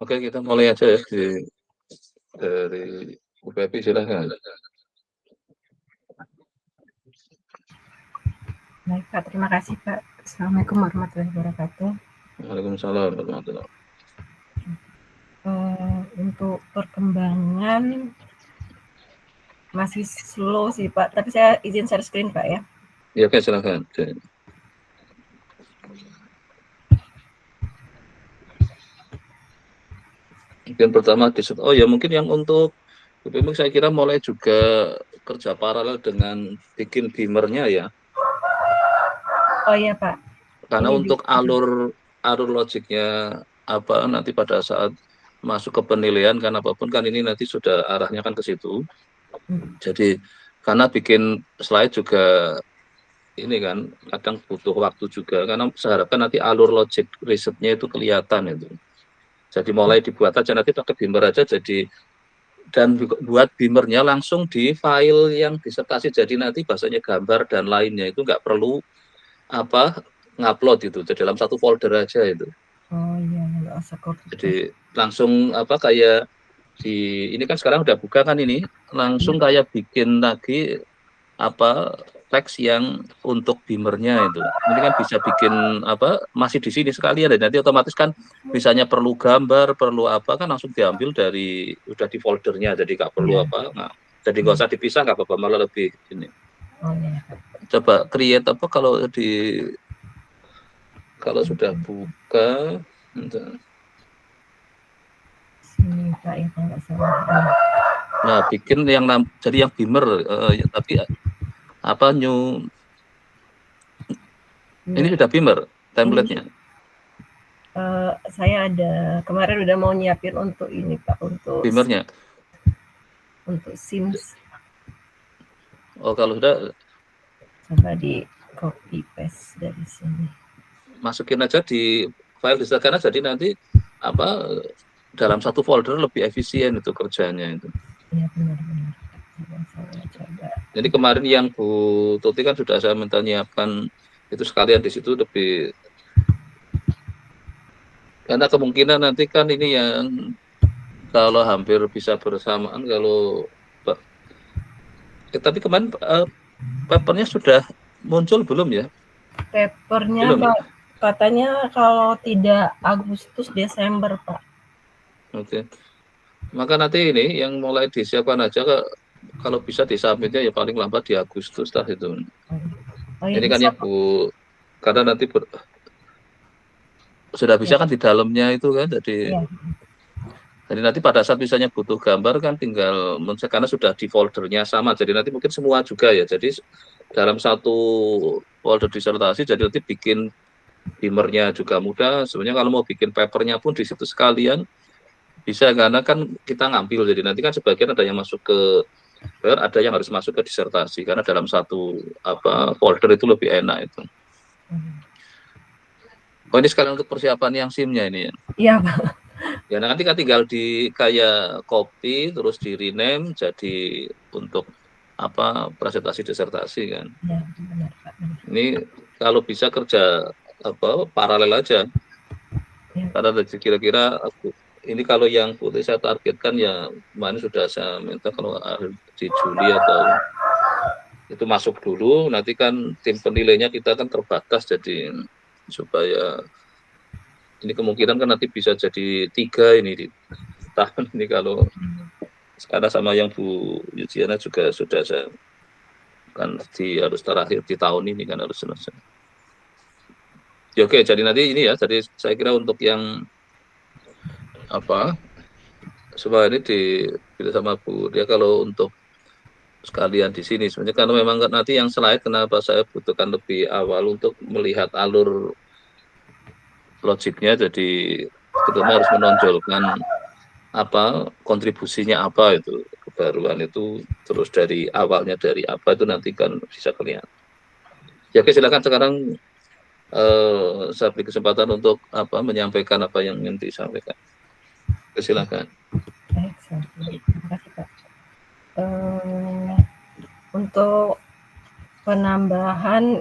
Oke, kita mulai aja ya dari Bu Pepi, silahkan. Baik Pak, terima kasih Pak. Assalamualaikum warahmatullahi wabarakatuh. Waalaikumsalam warahmatullahi wabarakatuh. Untuk perkembangan masih slow sih Pak, tapi saya izin share screen Pak ya. Ya, oke, silahkan. Mungkin pertama mungkin yang untuk BPM saya kira mulai juga kerja paralel dengan bikin beamernya ya. Oh iya Pak. Karena Ini untuk alur logiknya apa nanti pada saat masuk ke penilaian kan apapun kan ini nanti sudah arahnya kan ke situ. Jadi karena bikin slide juga ini kan kadang butuh waktu juga karena saya harapkan nanti alur logik risetnya itu kelihatan itu. Jadi mulai dibuat aja nanti pakai beamer aja jadi dan buat beamernya langsung di file yang disertasi jadi nanti bahasanya gambar dan lainnya itu nggak perlu ngupload itu jadi dalam satu folder aja itu. Oh iya, nggak usah copy. Jadi langsung kayak ini kan sekarang udah buka kan ini langsung kayak bikin lagi teks yang untuk beamernya itu. Ini kan bisa bikin masih di sini sekalian dan nanti otomatis kan misalnya perlu gambar, perlu kan langsung diambil udah di foldernya jadi nggak perlu jadi nggak usah dipisah nggak apa-apa malah lebih ini. Oh iya. Coba create kalau sudah buka. Sini Pak ya kalau nggak salah. Nah, bikin jadi yang beamer tapi new ini sudah beamer template-nya. Saya ada kemarin udah mau nyiapin untuk ini Pak, untuk beamernya. Untuk Sims. Oh, kalau sudah coba di copy paste dari sini. Masukin aja di file disertakan jadi nanti dalam satu folder lebih efisien itu kerjanya itu. Iya benar-benar. Saya coba. Jadi kemarin yang Bu Tuti kan sudah saya minta nyiapkan itu sekalian di situ lebih karena kemungkinan nanti kan ini yang kalau hampir bisa bersamaan tapi kemarin papernya sudah muncul belum ya? Papernya belum. Pak, katanya kalau tidak Agustus Desember Pak. Oke. Maka nanti ini yang mulai disiapkan aja kalau bisa disubmitnya ya paling lambat di Agustus itu. Ini kan ya Bu, karena nanti sudah bisa kan di dalamnya itu kan jadi nanti pada saat misalnya butuh gambar kan tinggal karena sudah di foldernya sama jadi nanti mungkin semua juga ya jadi dalam satu folder disertasi jadi nanti bikin beamernya juga mudah sebenarnya kalau mau bikin papernya pun di situ sekalian bisa karena kan kita ngambil jadi nanti kan sebagian ada yang masuk ke ada yang harus masuk ke disertasi karena dalam satu folder itu lebih enak itu. Oh ini sekalian untuk persiapan yang SIM-nya ini ya? Iya Pak. Ya nanti kan tinggal kayak copy terus di rename jadi untuk presentasi disertasi kan. Ya, benar, Pak. Ini kalau bisa kerja paralel aja. Ya. Karena kira-kira ini kalau yang putih saya targetkan ya kemarin sudah saya minta kalau di Juli atau itu masuk dulu nanti kan tim penilainya kita kan terbatas jadi supaya ini kemungkinan kan nanti bisa jadi 3 ini di tahun ini kalau sekarang sama yang Bu Yujiana juga sudah saya kan harus terakhir di tahun ini kan harus selesai. Ya, oke, jadi nanti ini ya, jadi saya kira untuk yang supaya ini dipilih sama Bu dia kalau untuk sekalian di sini sebenarnya karena memang nanti yang slide kenapa saya butuhkan lebih awal untuk melihat alur logiknya jadi terutama harus menonjolkan kontribusinya itu kebaruan itu terus dari awalnya dari itu nanti kan bisa kelihatan. Ya oke silakan sekarang saya beri kesempatan untuk menyampaikan apa yang ingin disampaikan. Silakan. Baik, terima kasih Pak. Untuk penambahan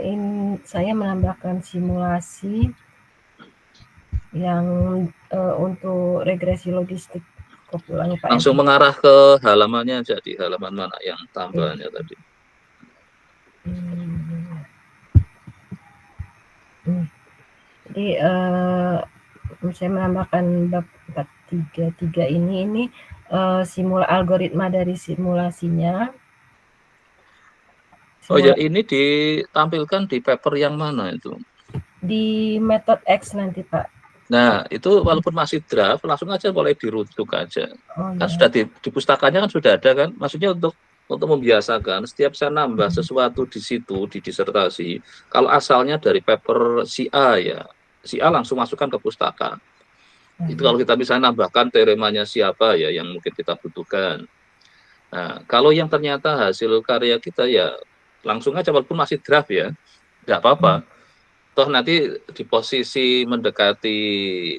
saya menambahkan simulasi yang untuk regresi logistik kopulanya Pak Langsung yang mengarah ke halamannya aja, di halaman mana yang tambahannya tadi. Jadi saya menambahkan bab 433 ini algoritma dari simulasinya. Oh ya, ini ditampilkan di paper yang mana itu? Di metode X nanti Pak. Nah, itu walaupun masih draft, langsung aja boleh dirujuk aja. Oh, Kan ya. sudah di pustakanya kan sudah ada kan, maksudnya untuk membiasakan setiap saya nambah sesuatu di situ di disertasi, kalau asalnya dari paper si A ya, si A langsung masukkan ke pustaka. Itu kalau kita bisa nambahkan teoremanya siapa ya yang mungkin kita butuhkan. Nah, kalau yang ternyata hasil karya kita ya langsung aja walaupun masih draft ya, nggak apa-apa. Toh nanti di posisi mendekati,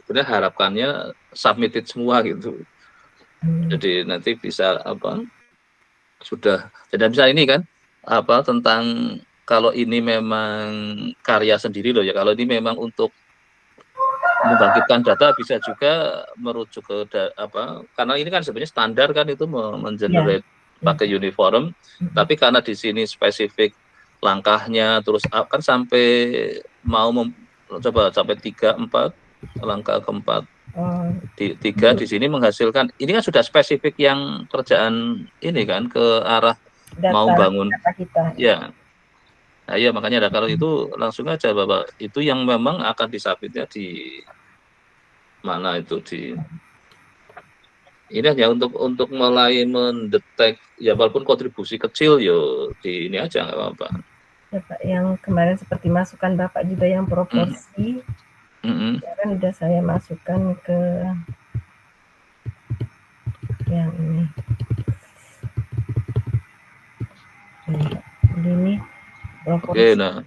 benar harapannya submitted semua gitu. Jadi nanti bisa sudah. Jadi bisa ini kan tentang kalau ini memang karya sendiri loh ya. Kalau ini memang untuk membangkitkan data bisa juga merujuk ke karena ini kan sebenarnya standar kan itu mengenerate pakai uniform, tapi karena di sini spesifik langkahnya terus kan sampai mau coba sampai 3, 4 langkah keempat di 3 di sini menghasilkan ini kan sudah spesifik yang kerjaan ini kan ke arah mau bangun data kita. Ya. Nah, iya makanya kalau itu langsung aja Bapak itu yang memang akan disubmitnya di mana itu di ini hanya untuk mulai mendetek ya walaupun kontribusi kecil yo di ini aja nggak apa-apa. Ya Pak, yang kemarin seperti masukan Bapak juga yang proporsi, ya kan udah saya masukkan ke yang ini. Jadi ini proporsi. Nah.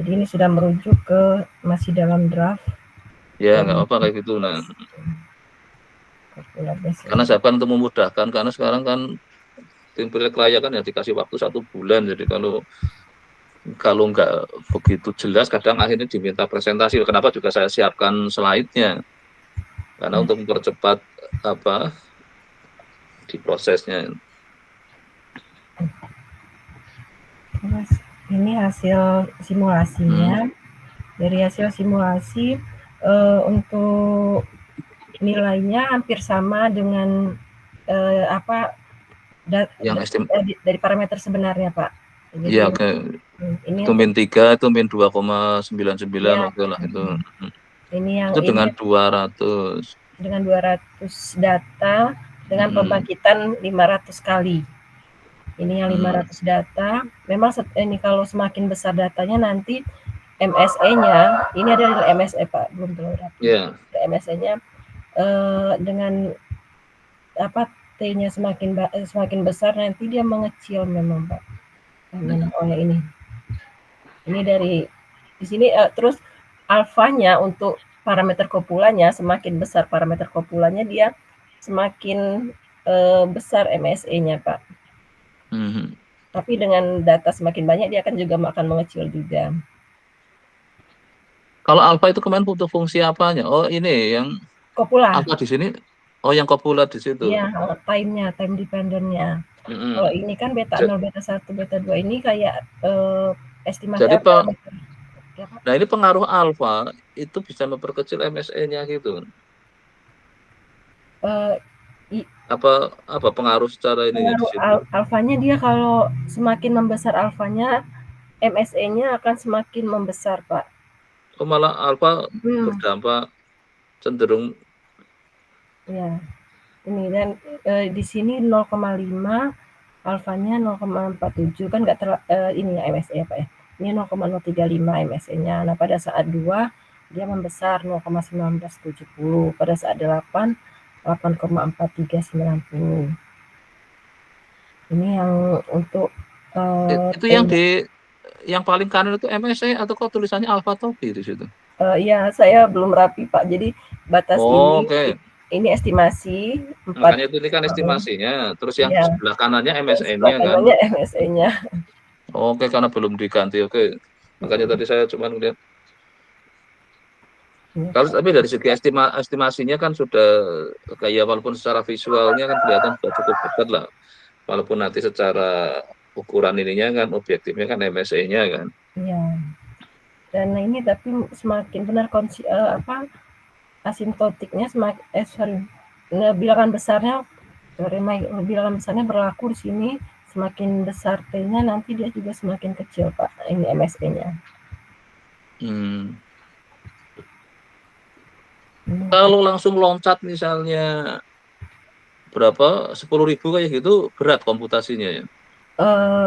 Jadi ini sudah merujuk ke masih dalam draft. Ya nggak apa kayak gitu nah. Karena saya kan untuk memudahkan karena sekarang kan tim pilek raya kan ya dikasih waktu 1 bulan jadi kalau nggak begitu jelas kadang akhirnya diminta presentasi. Kenapa juga saya siapkan slide-nya karena untuk mempercepat di prosesnya. Ini hasil simulasinya. Dari hasil simulasi untuk nilainya hampir sama dengan dari parameter sebenarnya Pak. Iya, ini itu min 3, itu min 2,99 oke lah itu. Ini yang itu dengan 200. Dengan 200 data dengan pembangkitan 500 kali. Ini yang 500 data. Memang ini kalau semakin besar datanya nanti MSE-nya, ini adalah MSE Pak, belum terlalu rapi. Yeah. MSE-nya dengan T-nya semakin besar nanti dia mengecil memang Pak. Oleh ini. Ini dari di sini terus alfanya untuk parameter kopulanya semakin besar parameter kopulanya dia semakin besar MSE-nya Pak. Tapi dengan data semakin banyak dia akan juga akan mengecil juga. Kalau alfa itu kemarin butuh fungsi apanya? Oh ini yang kopula. Alfa di sini. Oh yang kopula di situ. Iya, time-nya, time dependent-nya. Kalau ini kan beta 0, beta 1, beta 2 ini kayak estimasi. Jadi nah ini pengaruh alfa itu bisa memperkecil MSE-nya gitu. Apa pengaruh secara ini? Pengaruh alfanya dia kalau semakin membesar alfanya, MSE-nya akan semakin membesar Pak. Oh malah alfa berdampak cenderung. Ya, ini dan di sini 0,5 alfanya 0,47 kan nggak ini ya MSE Pak ya. Ini 0,035 MSE-nya. Nah pada saat 2 dia membesar 0,1970, pada saat 8 8,4390. Ini yang untuk itu yang paling kanan itu MSE atau kok tulisannya alfa topi di situ? Ya saya belum rapi Pak. Jadi batas ini estimasi 4. Makanya itu ini kan estimasinya. Terus yang sebelah kanannya MSE-nya kan. MSE-nya. Oke, karena belum diganti. Oke. Makanya tadi saya cuma lihat. Iya, Kalau Pak. tapi dari segi estimasinya kan sudah kayak walaupun secara visualnya kan kelihatan sudah cukup dekat lah. Walaupun nanti secara ukuran ininya kan objektifnya kan MSE-nya kan. Iya. Dan ini tapi semakin benar asimptotiknya bilangan besarnya bilangan besarnya berlaku di sini, semakin besar T-nya nanti dia juga semakin kecil Pak, ini MSE-nya. Kalau langsung loncat misalnya berapa 10.000 kayak gitu berat komputasinya ya.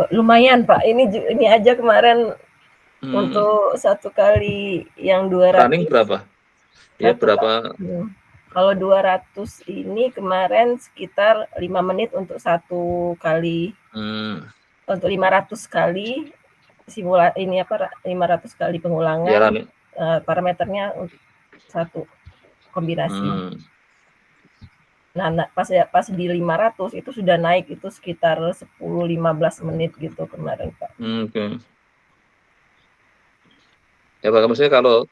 Lumayan Pak, ini aja kemarin untuk satu kali yang 200 running berapa? Ya berapa? Kalau 200 ini kemarin sekitar 5 menit untuk satu kali. Untuk 500 kali simulasi ini 500 kali pengulangan. Ya, parameternya satu kombinasi. Nah, pas di 500 itu sudah naik itu sekitar 10-15 menit gitu kemarin Pak. Oke. Ya Pak, maksudnya kalau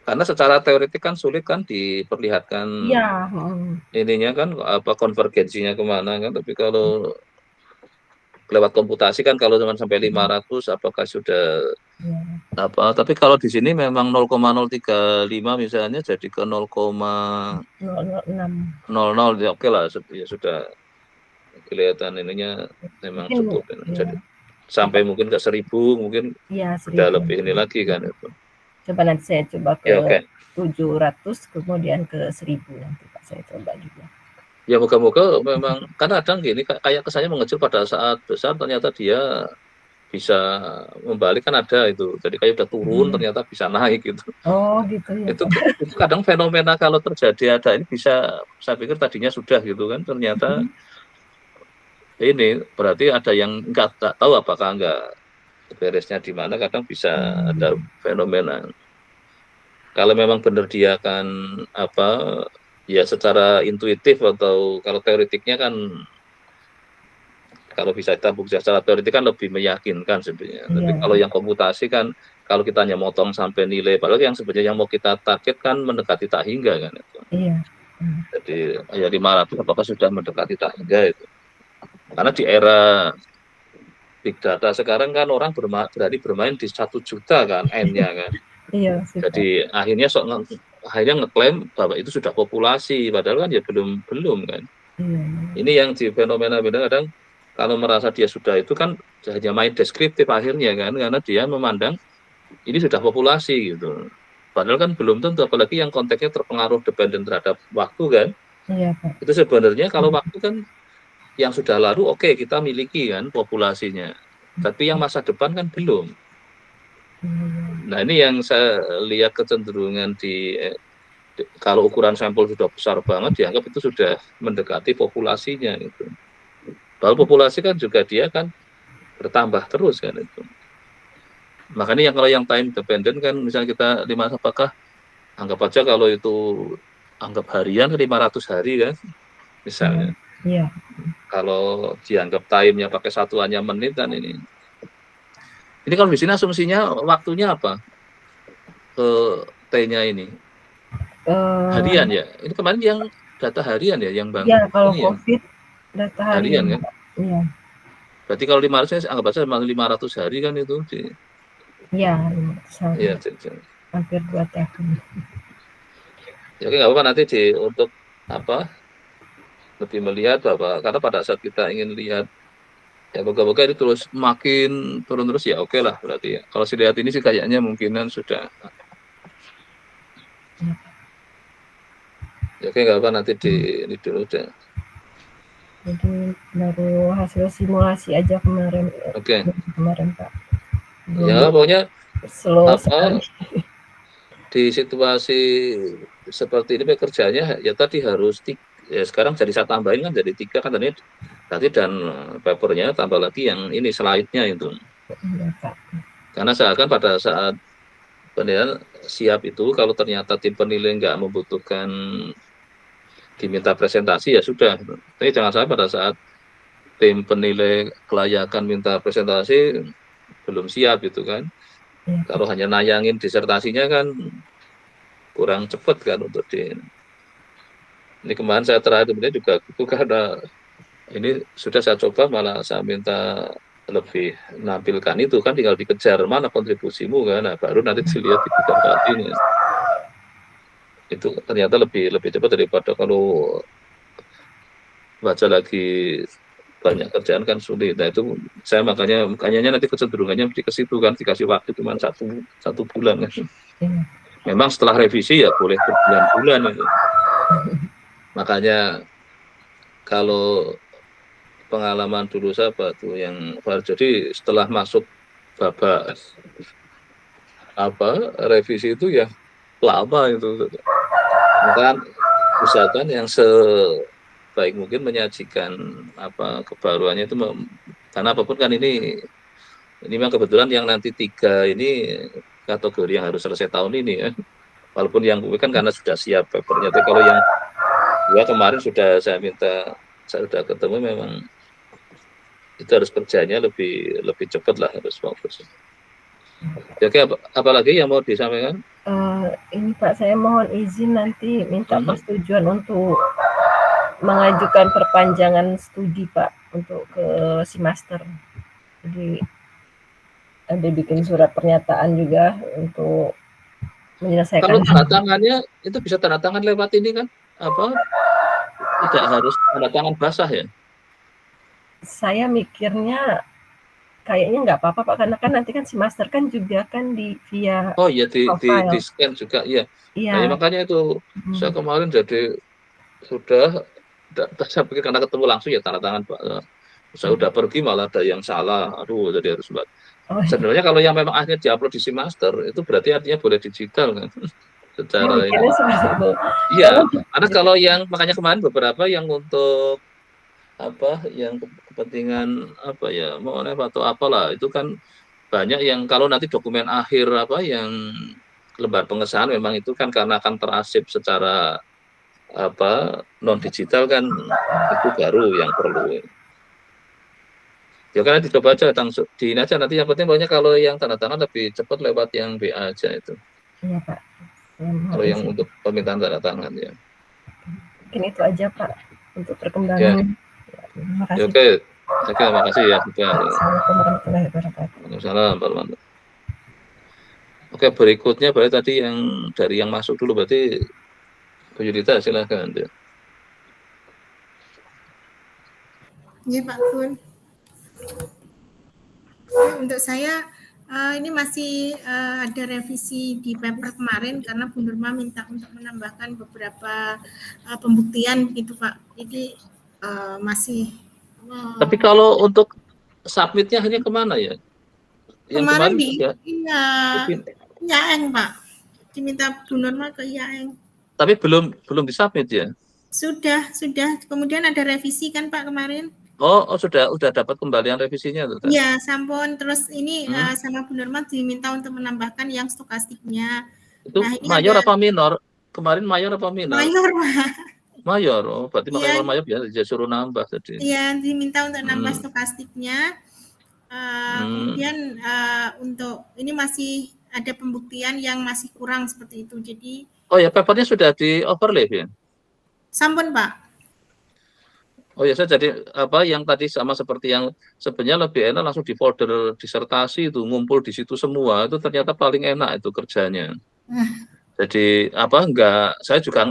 karena secara teoretik kan sulit kan diperlihatkan ya, ininya kan apa konvergensinya kemana kan, tapi kalau lewat komputasi kan kalau cuma sampai 500 apakah sudah apa, tapi kalau di sini memang 0,035 misalnya jadi ke 0,006 ya oke lah ya sudah kelihatan ininya memang cukup jadi sampai mungkin ke 1000 mungkin sudah lebih ini lagi kan itu. Coba nanti saya coba ke 700 kemudian ke 1000 nanti Pak saya coba juga. Ya moga-moga memang karena kadang gini kayak kesannya mengecil pada saat besar ternyata dia bisa membalik kan ada itu. Jadi kayak udah turun ternyata bisa naik gitu. Oh gitu ya. Itu kadang fenomena kalau terjadi ada ini bisa saya pikir tadinya sudah gitu kan ternyata ini berarti ada yang nggak tahu apakah nggak beresnya di mana kadang bisa ada fenomena. Kalau memang benar dia akan apa ya secara intuitif atau kalau teoretiknya kan kalau bisa kita buktikan secara teoretik kan lebih meyakinkan sebenarnya. Tapi kalau yang komputasi kan kalau kita hanya motong sampai nilai padahal yang sebenarnya yang mau kita target kan mendekati tak hingga kan itu. Iya. Jadi ya 500 apakah sudah mendekati tak hingga itu. Karena di era big data sekarang kan orang berani bermain di 1 juta kan N-nya kan. Iya. Jadi akhirnya ngeklaim bahwa itu sudah populasi padahal kan ya belum kan. Ini yang di fenomena kadang kalau merasa dia sudah itu kan hanya main deskriptif akhirnya kan karena dia memandang ini sudah populasi gitu. Padahal kan belum tentu apalagi yang konteksnya terpengaruh dependen terhadap waktu kan. Iya, Pak. Itu sebenarnya kalau waktu kan yang sudah lalu oke, kita miliki kan populasinya. Tapi yang masa depan kan belum. Nah ini yang saya lihat kecenderungan kalau ukuran sampel sudah besar banget dianggap itu sudah mendekati populasinya gitu. Padahal populasi kan juga dia kan bertambah terus kan itu. Makanya kalau yang time dependent kan misalnya kita apakah anggap aja kalau itu anggap harian 500 hari kan misalnya. Iya. Kalau dianggap time-nya pakai satuannya menit kan ini. Ini kalau di sini asumsinya waktunya apa? T-nya ini. Harian ya. Ini kemarin yang data harian ya yang Bang. Iya, kalau COVID data harian kan. Iya. Berarti kalau 500 anggap aja 500 hari kan itu Iya, 500 hari. Iya, hampir 2 tahun. Ya oke, nggak apa-apa nanti untuk apa lebih melihat bahwa karena pada saat kita ingin lihat ya moga-moga itu terus makin turun terus ya oke lah berarti ya. Kalau saya lihat ini sih kayaknya mungkinan sudah. Ya oke nggak apa nanti ini dulu deh. Jadi baru hasil simulasi aja kemarin. Oke. Kemarin Pak. Ya pokoknya slow sekali. Di situasi seperti ini pekerjaannya ya tadi harus ya sekarang jadi saya tambahin kan jadi 3 kan tadi dan papernya tambah lagi yang ini slide-nya itu. Karena seakan pada saat penilaian siap itu kalau ternyata tim penilai nggak membutuhkan diminta presentasi ya sudah. Tapi jangan sampai pada saat tim penilai kelayakan minta presentasi belum siap gitu kan. Kalau hanya nayangin disertasinya kan kurang cepat kan untuk ini kemarin saya terakhir kemudian juga itu karena ini sudah saya coba malah saya minta lebih menampilkan itu kan tinggal dikejar mana kontribusimu kan, nah, baru nanti dilihat di bidang ini itu ternyata lebih lebih cepat daripada kalau baca lagi banyak kerjaan kan sulit. Nah itu saya makanya nanti kecenderungannya ke situ kan dikasih waktu cuma satu bulan kan. Iya. Memang setelah revisi ya boleh berbulan-bulan itu. Makanya kalau pengalaman dulu saya tuh yang jadi setelah masuk babak revisi itu ya lama itu. Maka usahakan yang sebaik mungkin menyajikan kebaruannya itu karena apapun kan ini memang kebetulan yang nanti 3 ini kategori yang harus selesai tahun ini ya. Walaupun yang gue kan karena sudah siap papernya, tapi kalau yang 2 kemarin sudah saya sudah ketemu memang itu harus kerjanya lebih lebih cepat lah, harus fokus. Oke, apalagi yang mau disampaikan? Ini Pak, saya mohon izin nanti minta persetujuan untuk mengajukan perpanjangan studi Pak untuk ke si master. Jadi ada bikin surat pernyataan juga untuk menyelesaikan. Kalau tanda tangannya itu bisa tanda tangan lewat ini kan? Tidak harus tanda tangan basah ya? Saya mikirnya kayaknya nggak apa-apa Pak, karena kan nanti kan si master kan juga kan via Oh iya di profile. scan juga ya. Nah, ya Iya. makanya itu saya kemarin jadi sudah saya pikir karena ketemu langsung ya tanda tangan Pak. Saya udah pergi malah ada yang salah. Aduh, jadi harus buat. Sebenarnya kalau yang memang akhirnya diupload di si master itu berarti artinya boleh digital kan? Secara ini. Seperti itu. Iya, karena kalau yang makanya kemarin beberapa yang untuk yang kepentingan mau atau apalah itu kan banyak yang kalau nanti dokumen akhir yang lembar pengesahan memang itu kan karena akan terarsip secara non digital kan itu baru yang perlu. Ya kan dicoba aja langsung di ini aja nanti yang penting pokoknya kalau yang tanda tangan lebih cepat lewat yang BA aja itu. Iya Pak. Kalau yang untuk permintaan tanda tangan ya. Mungkin itu aja Pak untuk perkembangan. Ya. Terima kasih. Oke. Oke, terima kasih ya. Assalamualaikum warahmatullahi wabarakatuh. Waalaikumsalam warahmatullahi. Oke, berikutnya berarti tadi yang dari yang masuk dulu berarti Bu Yudita silakan. Iya Pak Kun. Untuk saya ini masih ada revisi di paper kemarin karena Bu Nurma minta untuk menambahkan beberapa pembuktian gitu Pak. Jadi masih. Tapi kalau untuk submitnya akhirnya kemana ya? Yang kemarin di IAEN Pak. Diminta Bu Nurma ke IAEN. Tapi belum disubmit ya? Sudah. Kemudian ada revisi kan Pak kemarin? Oh sudah dapat kembalian revisinya tuh. Iya, sampun. Terus ini sama Bu Nurma diminta untuk menambahkan yang stokastiknya. Itu nah, mayor apa minor? Kemarin mayor apa minor? Mayor, Pak. Mayor. Oh, berarti makanya kalau mayor biasa dia suruh nambah tadi. Iya, diminta untuk nambah stokastiknya. Kemudian untuk ini masih ada pembuktian yang masih kurang seperti itu. Jadi oh ya, papernya sudah di overlay ya? Sampun, Pak. Oh ya, saya jadi yang tadi sama seperti yang sebenarnya lebih enak langsung di folder disertasi itu ngumpul di situ semua itu ternyata paling enak itu kerjanya. Jadi enggak saya juga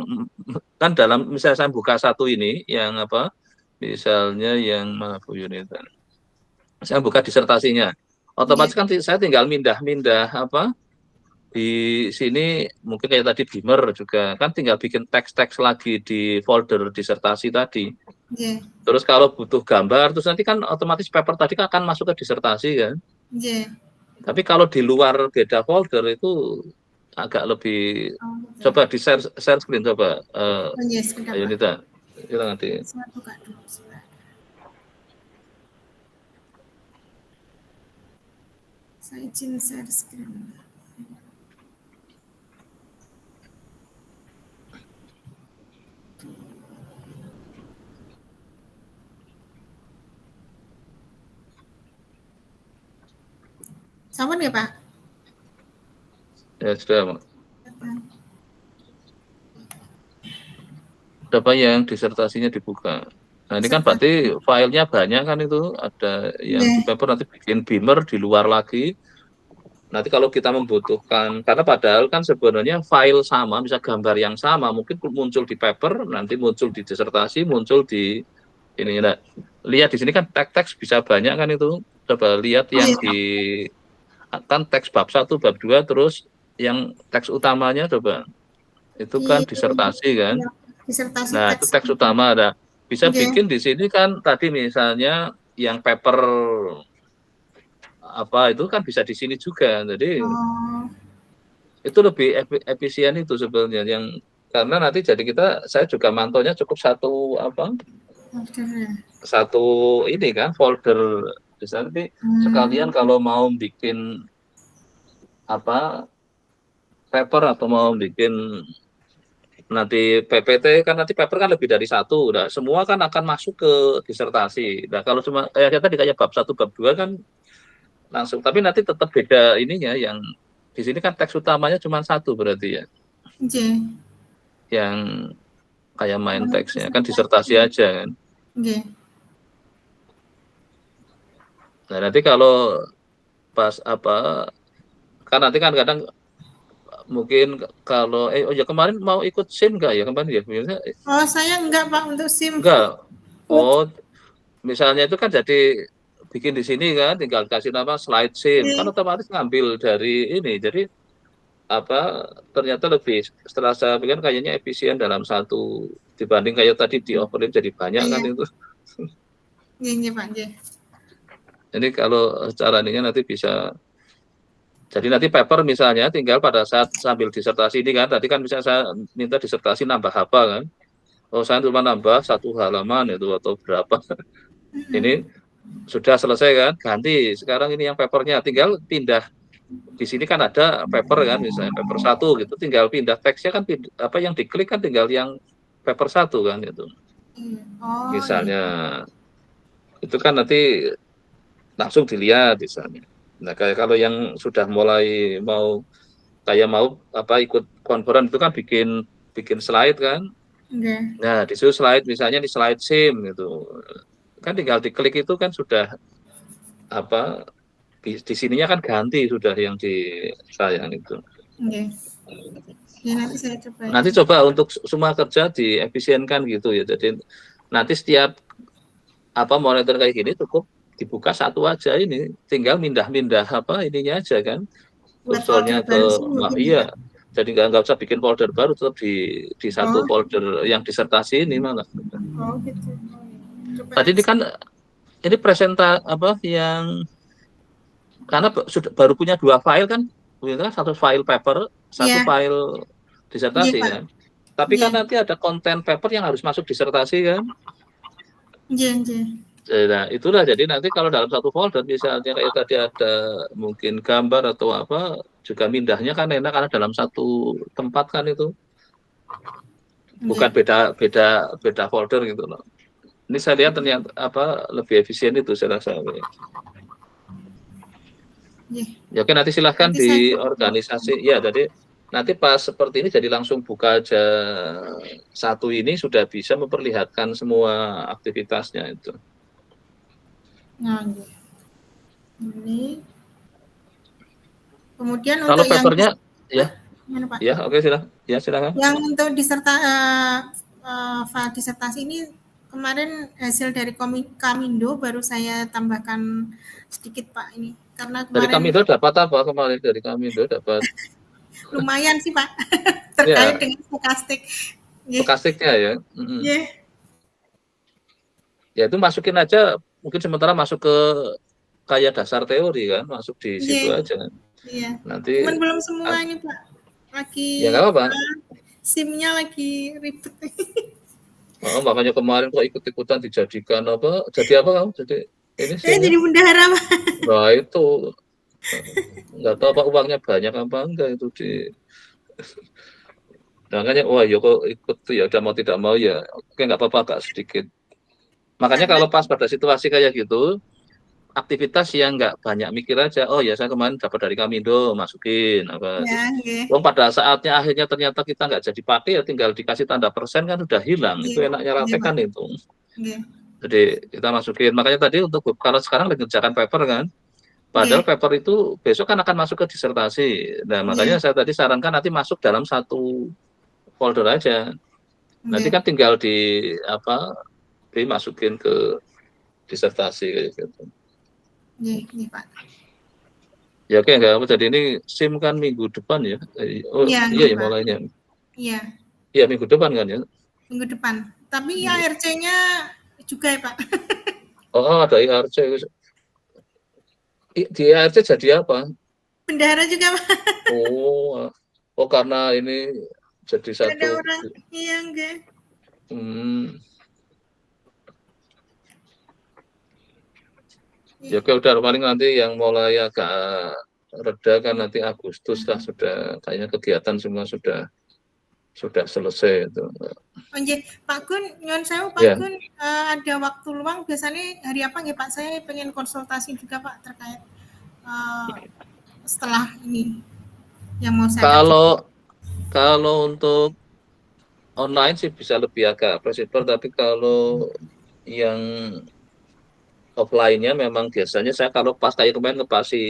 kan dalam misalnya saya buka satu ini yang misalnya yang mana Bu Yunita. Saya buka disertasinya. Otomatis kan saya tinggal mindah di sini mungkin kayak tadi Beamer juga kan tinggal bikin teks-teks lagi di folder disertasi tadi. Terus kalau butuh gambar, terus nanti kan otomatis paper tadi kan akan masuk ke disertasi kan. Tapi kalau di luar beda folder itu agak lebih. Coba di share screen coba. Ayo Nita, kita nanti. Saya izin share screen. Sampun ya Pak? Ya sudah Pak. Apa yang disertasinya dibuka. Nah ini kan berarti filenya banyak kan, itu ada yang di paper, nanti bikin beamer di luar lagi. Nanti kalau kita membutuhkan, karena padahal kan sebenarnya file sama, bisa gambar yang sama, mungkin muncul di paper, nanti muncul di disertasi, muncul di ini. Nah, lihat di sini kan teks bisa banyak kan itu. Coba lihat yang di kan teks bab 1, bab 2, terus yang teks utamanya coba. Itu kan disertasi kan. Disertasi Nah, itu teks utama ada. Bisa bikin di sini kan tadi misalnya yang paper apa itu kan bisa di sini juga. Jadi itu lebih efisien itu sebenarnya, yang karena nanti jadi saya juga mantonya cukup satu ini kan folder. Bisa nanti sekalian kalau mau bikin apa paper atau mau bikin nanti PPT kan, nanti paper kan lebih dari satu. Nah, semua kan akan masuk ke disertasi. Nah, kalau cuma kayak tadi kayak bab 1, bab 2 kan langsung, tapi nanti tetap beda ininya, yang di sini kan teks utamanya cuma satu berarti ya. Yang kayak main teksnya kan disertasi aja kan. Nah, nanti kalau pas kan nanti kan kadang mungkin kalau oh ya kemarin mau ikut SIM enggak ya kemarin ya? Oh, saya enggak Pak untuk SIM. Enggak. Oh, misalnya itu kan jadi bikin di sini kan, tinggal kasih nama slide SIM, kan otomatis ngambil dari ini. Jadi ternyata lebih, setelah saya pikir kayaknya efisien dalam satu dibanding kayak tadi di overlay jadi banyak kan itu. Iya Pak. Jadi kalau cara ini nanti bisa. Jadi nanti paper misalnya tinggal pada saat sambil disertasi ini kan, tadi kan misalnya saya minta disertasi nambah apa kan, oh saya cuma nambah 1 halaman itu atau berapa, ini sudah selesai kan, ganti sekarang ini yang papernya, tinggal pindah di sini kan ada paper kan, misalnya paper 1 gitu, tinggal pindah teksnya kan, yang diklik kan tinggal yang paper 1 kan itu, misalnya itu kan nanti langsung dilihat misalnya. Nah, kayak kalau yang sudah mulai mau ikut konferensi itu kan bikin slide kan. Nah, disuruh slide misalnya di slide SIM gitu. Kan tinggal diklik itu kan sudah di sininya kan ganti sudah yang di saya itu. Ya, nanti saya coba. Nanti coba untuk semua kerja diefisienkan gitu ya. Jadi nanti setiap monitor kayak gini cukup dibuka satu aja, ini tinggal mindah-mindah ininya aja kan, kursornya ke iya, jadi nggak usah bikin folder baru, tetap di satu folder yang disertasi ini malah. Gitu. Tadi ini kan ini yang karena sudah baru punya 2 file kan, satu file paper, satu file disertasi kan, tapi kan nanti ada konten paper yang harus masuk disertasi kan. Nah, itulah jadi nanti kalau dalam satu folder misalnya kayak tadi ada mungkin gambar atau juga mindahnya kan enak karena dalam satu tempat kan itu. Bukan beda folder gitu loh. Ini saya lihat ternyata lebih efisien itu saya rasa. Ya, oke, nanti silahkan di organisasi. Ya, jadi nanti pas seperti ini jadi langsung buka aja satu ini sudah bisa memperlihatkan semua aktivitasnya itu. Nah, ini kemudian kalau untuk papernya yang oke, silakan. Yang untuk disertasi ini kemarin hasil dari Kamindo baru saya tambahkan sedikit Pak ini, karena kemarin dari Kamindo dapat apa kemarin? Dari Kamindo dapat lumayan sih Pak terkait dengan stokastiknya ya. Ya itu masukin aja, mungkin sementara masuk ke kayak dasar teori kan, masuk di situ aja. Nanti cuman belum semua ini Pak, lagi ya nggak apa-apa, SIM-nya lagi ribet. Makanya kemarin kok ikut-ikutan dijadikan jadi apa kamu jadi ini jadi bendahara Pak. Nah itu nggak tahu apa uangnya banyak apa enggak itu makanya ya kok ikut tuh ya, udah mau tidak mau ya oke, nggak apa-apa Kak, sedikit. Makanya kalau pas pada situasi kayak gitu, aktivitas yang nggak banyak mikir aja. Oh ya, saya kemarin dapat dari Kamindo, masukin apa. Ya, nggih. Wong pada saatnya akhirnya ternyata kita nggak jadi pakai, ya tinggal dikasih tanda persen kan udah hilang. Itu Nggih. enaknya Nggih, Latte Pak. kan itu. Nggih. Jadi kita masukin. Makanya tadi untuk kalau sekarang lagi ngerjakan paper kan, padahal Nggih. paper itu besok kan akan masuk ke disertasi. Nah, makanya Nggih. saya tadi sarankan nanti masuk dalam satu folder aja. Nanti Nggih. kan tinggal dimasukin ke disertasi kayak gitu. Nggih, nggih, Pak. Ya oke, enggak apa. Jadi ini SIM kan minggu depan ya. Oh Iya, iya nggih, ya Pak. mulainya. Iya, Iya minggu depan kan ya. minggu depan. Tapi Iya. ARC-nya juga ya, Pak. Oh ada IRC. Di IRC jadi apa? Bendahara juga, Pak. Oh karena ini jadi Ada satu. orang. Iya, nggih. Hmm. Ya oke, udah paling nanti yang mulai agak reda kan nanti Agustus lah, sudah kayaknya kegiatan semua sudah selesai itu. Oh, nggih. Pak Gun, nyuwun sewu Pak Ya. Gun, ada waktu luang biasanya hari apa nggih Pak? Saya pengen konsultasi juga Pak terkait setelah ini yang mau saya kerjakan. Kalau untuk online sih bisa lebih agak fleksibel, tapi kalau yang offline-nya memang biasanya saya kalau pas kayak kemarin ngepasi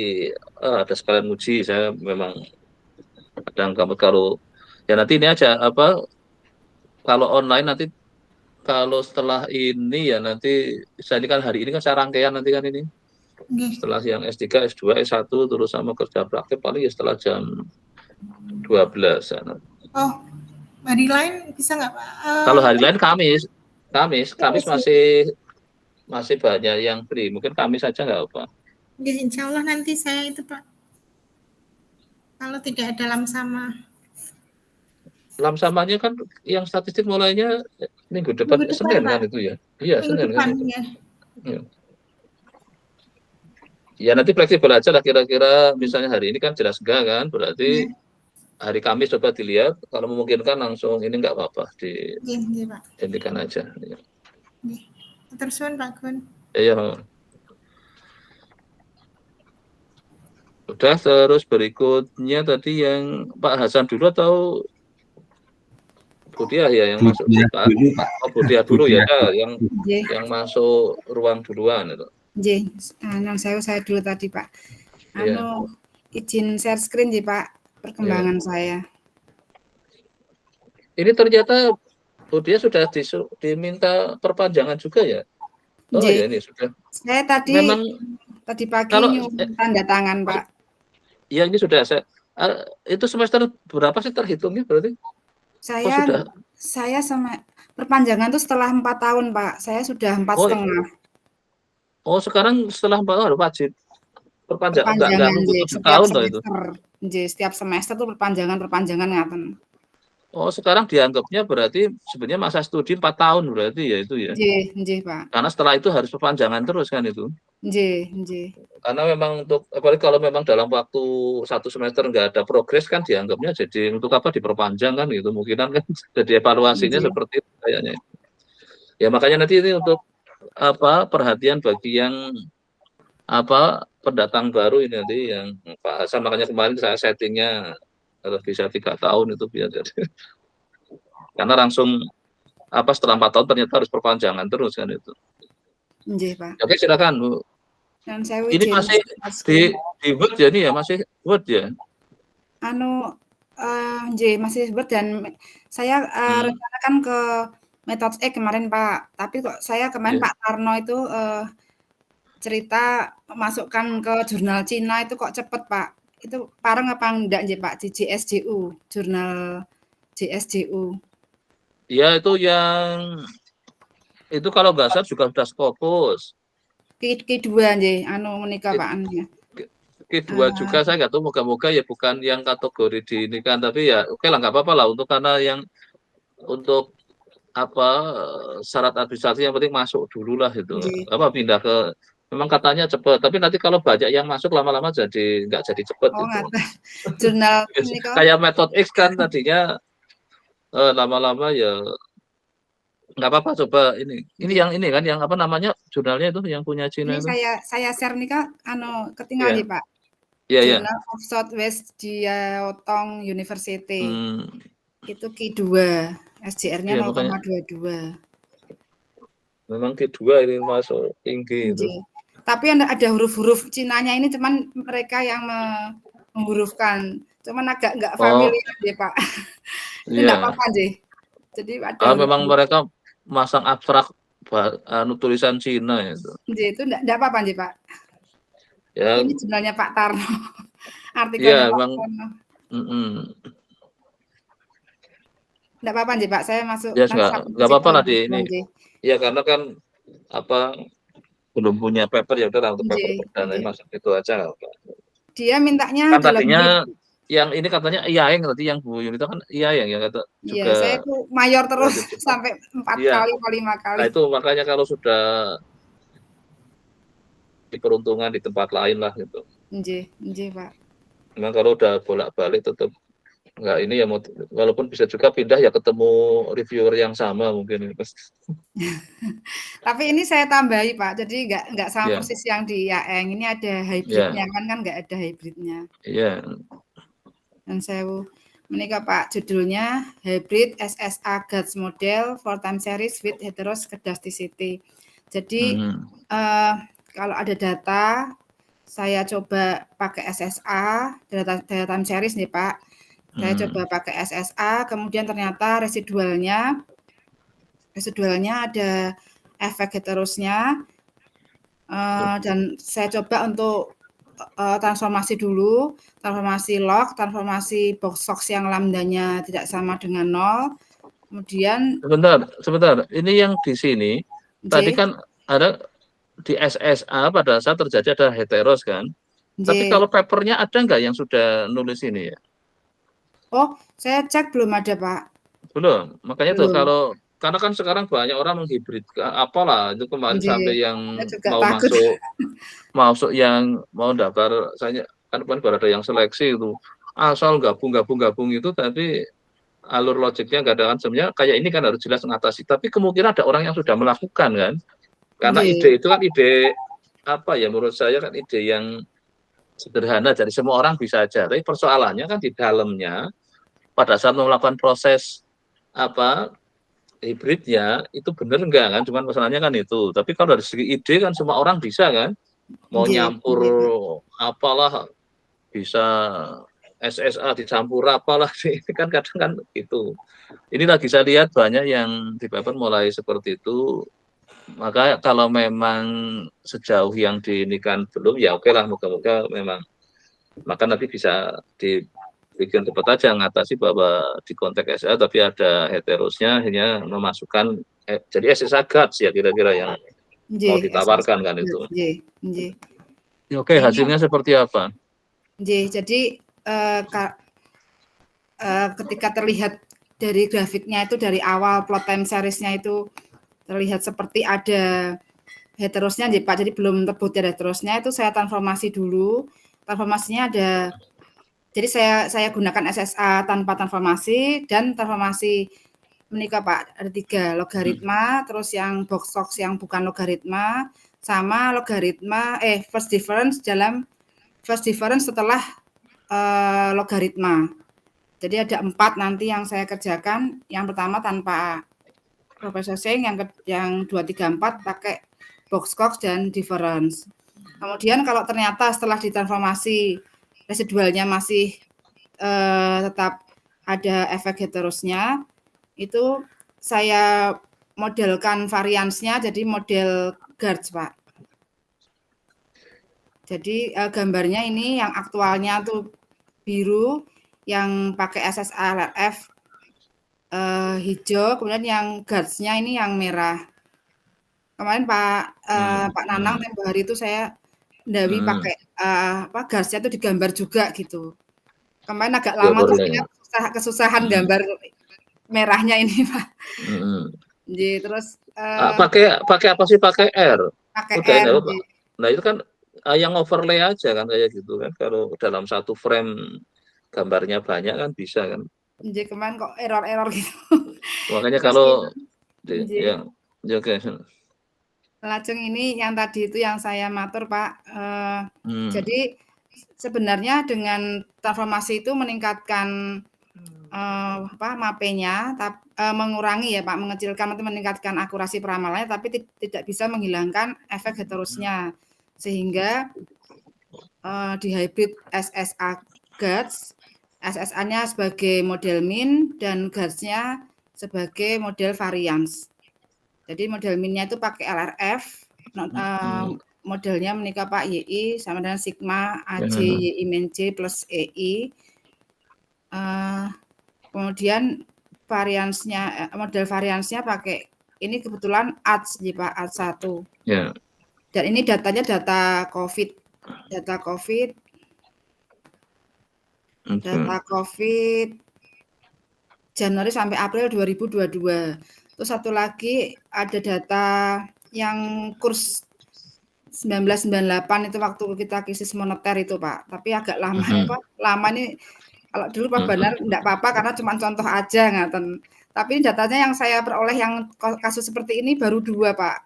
ada sekalian uji, saya memang kadang kalau ya nanti ini aja kalau online nanti kalau setelah ini ya nanti saya ini kan hari ini kan saya rangkaian nanti kan ini Nggih. setelah yang S3, S2, S1 terus sama kerja praktek paling ya setelah jam 12 ya. Oh, hari lain bisa nggak Pak? Kalau hari lain Kamis masih banyak yang free. Mungkin Kamis saja nggak apa. Nggih, insya Allah nanti saya itu Pak. Kalau tidak ada lamsama. Lamsamanya kan yang statistik mulainya minggu depan Senin Pak. kan itu ya. Iya, Minggu Senin depan, kan itu. ya. Ya. Ya nanti fleksibel aja lah kira-kira misalnya hari ini kan jelas enggak kan, berarti hari Kamis coba dilihat kalau memungkinkan langsung ini enggak apa-apa Nggih, Pak. dihentikan aja. Ya. Nggih. Terus Pak Gun. Iya. Udah, terus berikutnya tadi yang Pak Hasan dulu atau Budiah ya yang masuk Budiah dulu, Pak. Oh, Budiah dulu ya, yang Nggih. yang masuk ruang duluan itu. Nggih, saya dulu tadi Pak. Izin share screen nggih Pak, perkembangan saya. Ini ternyata Budiah sudah diminta perpanjangan juga ya? Oh ya ini sudah. Saya tadi memang tadi pagi tanda tangan Pak. Iya ini sudah itu semester berapa sih terhitungnya berarti? Saya sama perpanjangan itu setelah 4 tahun Pak. Saya sudah 4,5. Oh sekarang setelah 4 tahun wajib perpanjangan enggak nunggu 7 tahun loh itu. Setiap semester tuh perpanjangan ngaten. Oh sekarang dianggapnya berarti sebenarnya masa studi 4 tahun berarti ya itu ya? Nggih Pak. Karena setelah itu harus perpanjangan terus kan itu? Nggih. Karena memang apalagi kalau memang dalam waktu 1 semester nggak ada progres kan dianggapnya jadi untuk apa diperpanjang kan gitu, mungkinan kan jadi evaluasinya seperti itu kayaknya. Ya makanya nanti ini untuk perhatian bagi yang pendatang baru ini nanti yang Pak Hasan, makanya kemarin saya settingnya kalau bisa 3 tahun itu biar jadi karena langsung setelah 4 tahun ternyata harus perpanjangan terus kan itu. Nggih Pak. Oke silakan Bu. Dan saya ini masih di Word ya ini ya, masih Word ya? Masih Word dan saya rencanakan ke Metode X kemarin Pak, tapi kok saya kemarin Pak Tarno itu cerita masukkan ke jurnal Cina itu kok cepet Pak. Itu pareng apa enggak nggih Pak di JSJU, jurnal JSJU. Ya itu yang itu kalau nggak salah juga sudah Scopus. Q2 nggih, menika Pak ya. Q2 juga saya nggak tahu, moga-moga ya bukan yang kategori di ini kan, tapi ya oke lah nggak apa-apa lah untuk karena yang untuk syarat administrasi yang penting masuk dulu lah itu. Pindah ke memang katanya cepat, tapi nanti kalau banyak yang masuk lama-lama jadi nggak jadi cepat gitu. Jurnal kayak Metode X kan tadinya lama-lama ya nggak apa-apa, coba ini yang ini kan, yang apa namanya, jurnalnya itu yang punya Cina Ini itu. saya share nih Kak, ketinggalan Iya. nih Pak. Iya, iya. Journal of Southwest Jiaotong University. Itu Q2, SJR-nya Iya, makanya 0,22. memang Q2 ini masuk tinggi itu. Tapi ada huruf-huruf Cinanya ini, cuman mereka yang menghurufkan, cuman agak nggak familiar deh Pak. Itu nggak Iya. apa-apa deh. Jadi ada Memang mereka masang abstrak tulisan Cina itu. Itu nggak apa-apa nih Pak. Ya, Ini jurnalnya Pak Tarno. Artikelnya Pak Tarno. Nggak apa-apa nih Pak, saya masuk. Ya, nggak apa-apa lah di ini. Ya, karena kan apa, belum punya paper, ya udah untuk paper perdana masuk itu aja. Dia mintanya kan tadinya yang ini katanya IAIN, tadi yang Bu Yunita kan IAIN yang kata juga. Iya, saya tuh mayor terus sampai 4 kali atau 5 kali. Nah, itu makanya kalau sudah diperuntungan di tempat lain lah gitu. Nggih, Pak. Memang kalau udah bolak-balik tetap nggak ini ya, walaupun bisa juga pindah ya ketemu reviewer yang sama mungkin. Tapi ini saya tambahi Pak, jadi nggak sama persis yang di IAIN. Ini ada hybridnya kan nggak ada hybridnya. Iya. Dan saya menikah Pak, judulnya Hybrid SSA GATS Model for Time Series with Heteroskedasticity. Jadi kalau ada data, saya coba pakai SSA, data time series nih Pak. Saya coba pakai SSA, kemudian ternyata residualnya ada efek heterosnya, dan saya coba untuk transformasi dulu, transformasi log, transformasi box yang lambdanya tidak sama dengan 0. Kemudian sebentar. Ini yang di sini tadi kan ada di SSA pada saat terjadi ada heteros kan. Tapi kalau papernya ada nggak yang sudah nulis ini ya? Oh, saya cek belum ada Pak. Belum. Makanya tuh karena kan sekarang banyak orang menghibrid, apalah itu kemarin sampai yang masuk yang mau daftar, saya kan baru ada yang seleksi itu, asal gabung itu tadi alur logiknya nggak ada, kan sebenarnya kayak ini kan harus jelas mengatasi, tapi kemungkinan ada orang yang sudah melakukan kan, karena ide itu kan ide apa ya, menurut saya kan ide yang sederhana, jadi semua orang bisa aja, tapi persoalannya kan di dalamnya pada saat melakukan proses apa hibridnya itu benar enggak kan, cuman masalahnya kan itu. Tapi kalau dari segi ide kan semua orang bisa kan, mau nyampur apalah, bisa SSA dicampur apalah kan, kadang kan itu. Ini lagi saya lihat banyak yang di paper mulai seperti itu. Maka kalau memang sejauh yang diinikan belum, ya oke lah, moga-moga memang maka nanti bisa dibikin cepat aja ngatasi bahwa di konteks SSA tapi ada heterosnya, hanya memasukkan jadi SSA GATS ya kira-kira yang mau ditawarkan kan itu. Oke, hasilnya seperti apa? Jadi ketika terlihat dari grafiknya itu, dari awal plot time series-nya itu terlihat seperti ada heterosnya Pak, jadi belum terbukti ada heterosnya, itu saya transformasi dulu. Transformasinya ada, jadi saya gunakan SSA tanpa transformasi dan transformasi menikah Pak, ada 3 logaritma, terus yang box yang bukan logaritma, sama logaritma first difference setelah logaritma. Jadi ada 4 nanti yang saya kerjakan. Yang pertama tanpa processing, yang 2, 3, 4 pakai box dan difference. Kemudian kalau ternyata setelah ditransformasi residualnya masih tetap ada efek heterosnya, itu saya modelkan variansnya jadi model GARDS Pak. Jadi gambarnya ini yang aktualnya tuh biru, yang pakai SSA LRF hijau, kemudian yang GARDS-nya ini yang merah. Kemarin Pak Nanang tempo hari itu saya ndawi pakai GARDS-nya itu digambar juga gitu. Kemarin agak lama tuh saya kesusahan gambar merahnya ini Pak. Jadi terus pakai apa sih, pakai R? Pakai R. Nah itu kan yang overlay aja kan kayak gitu kan, kalau dalam satu frame gambarnya banyak kan bisa kan. Jadi kemarin kok error gitu. Makanya kalau Ya, oke. Lajeng ini yang tadi itu yang saya matur Pak. Jadi sebenarnya dengan transformasi itu meningkatkan MAPE-nya, mengurangi ya Pak, mengecilkan atau meningkatkan akurasi peramalannya, tapi tidak bisa menghilangkan efek heterosnya. Sehingga di hybrid SSA GUTS, SSA-nya sebagai model min dan GUTS-nya sebagai model varians. Jadi model min-nya itu pakai LRF, modelnya menikah Pak YI sama dengan sigma AJ YI min J plus EI. Kemudian variansnya, model variansnya pakai ini kebetulan ADS ya Pak, ADS 1. Ya. Dan ini datanya data COVID. Data COVID Januari sampai April 2022. Terus satu lagi ada data yang kurs 1998 itu waktu kita krisis moneter itu Pak. Tapi agak lama ya Pak. Lama ini kalau dulu Pak Banar enggak apa-apa karena cuma contoh aja ngaten. Tapi datanya yang saya peroleh yang kasus seperti ini baru 2 Pak.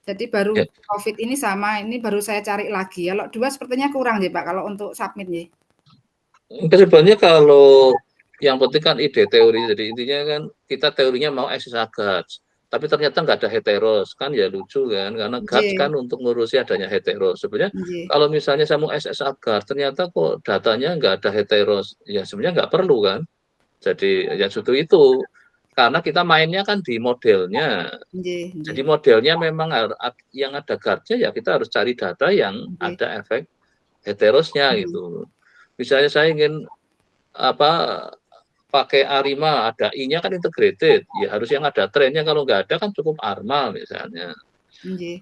Jadi baru COVID ini sama ini baru saya cari lagi. Kalau 2 sepertinya kurang ya Pak kalau untuk submit ya. Sebenarnya kalau yang penting kan ide teori, jadi intinya kan kita teorinya mau SSA GUTS, tapi ternyata nggak ada heteros, kan ya lucu kan, karena GUTS kan untuk ngurusi adanya heteros. Sebenarnya kalau misalnya saya mau SSA GUTS, ternyata kok datanya nggak ada heteros, ya sebenarnya nggak perlu kan. Jadi yang justru itu, karena kita mainnya kan di modelnya. Jadi modelnya memang yang ada GUTS-nya ya kita harus cari data yang ada efek heterosnya gitu. Misalnya saya ingin pakai ARIMA, ada I-nya kan integrated, ya harus yang ada trennya, kalau nggak ada kan cukup ARMA misalnya.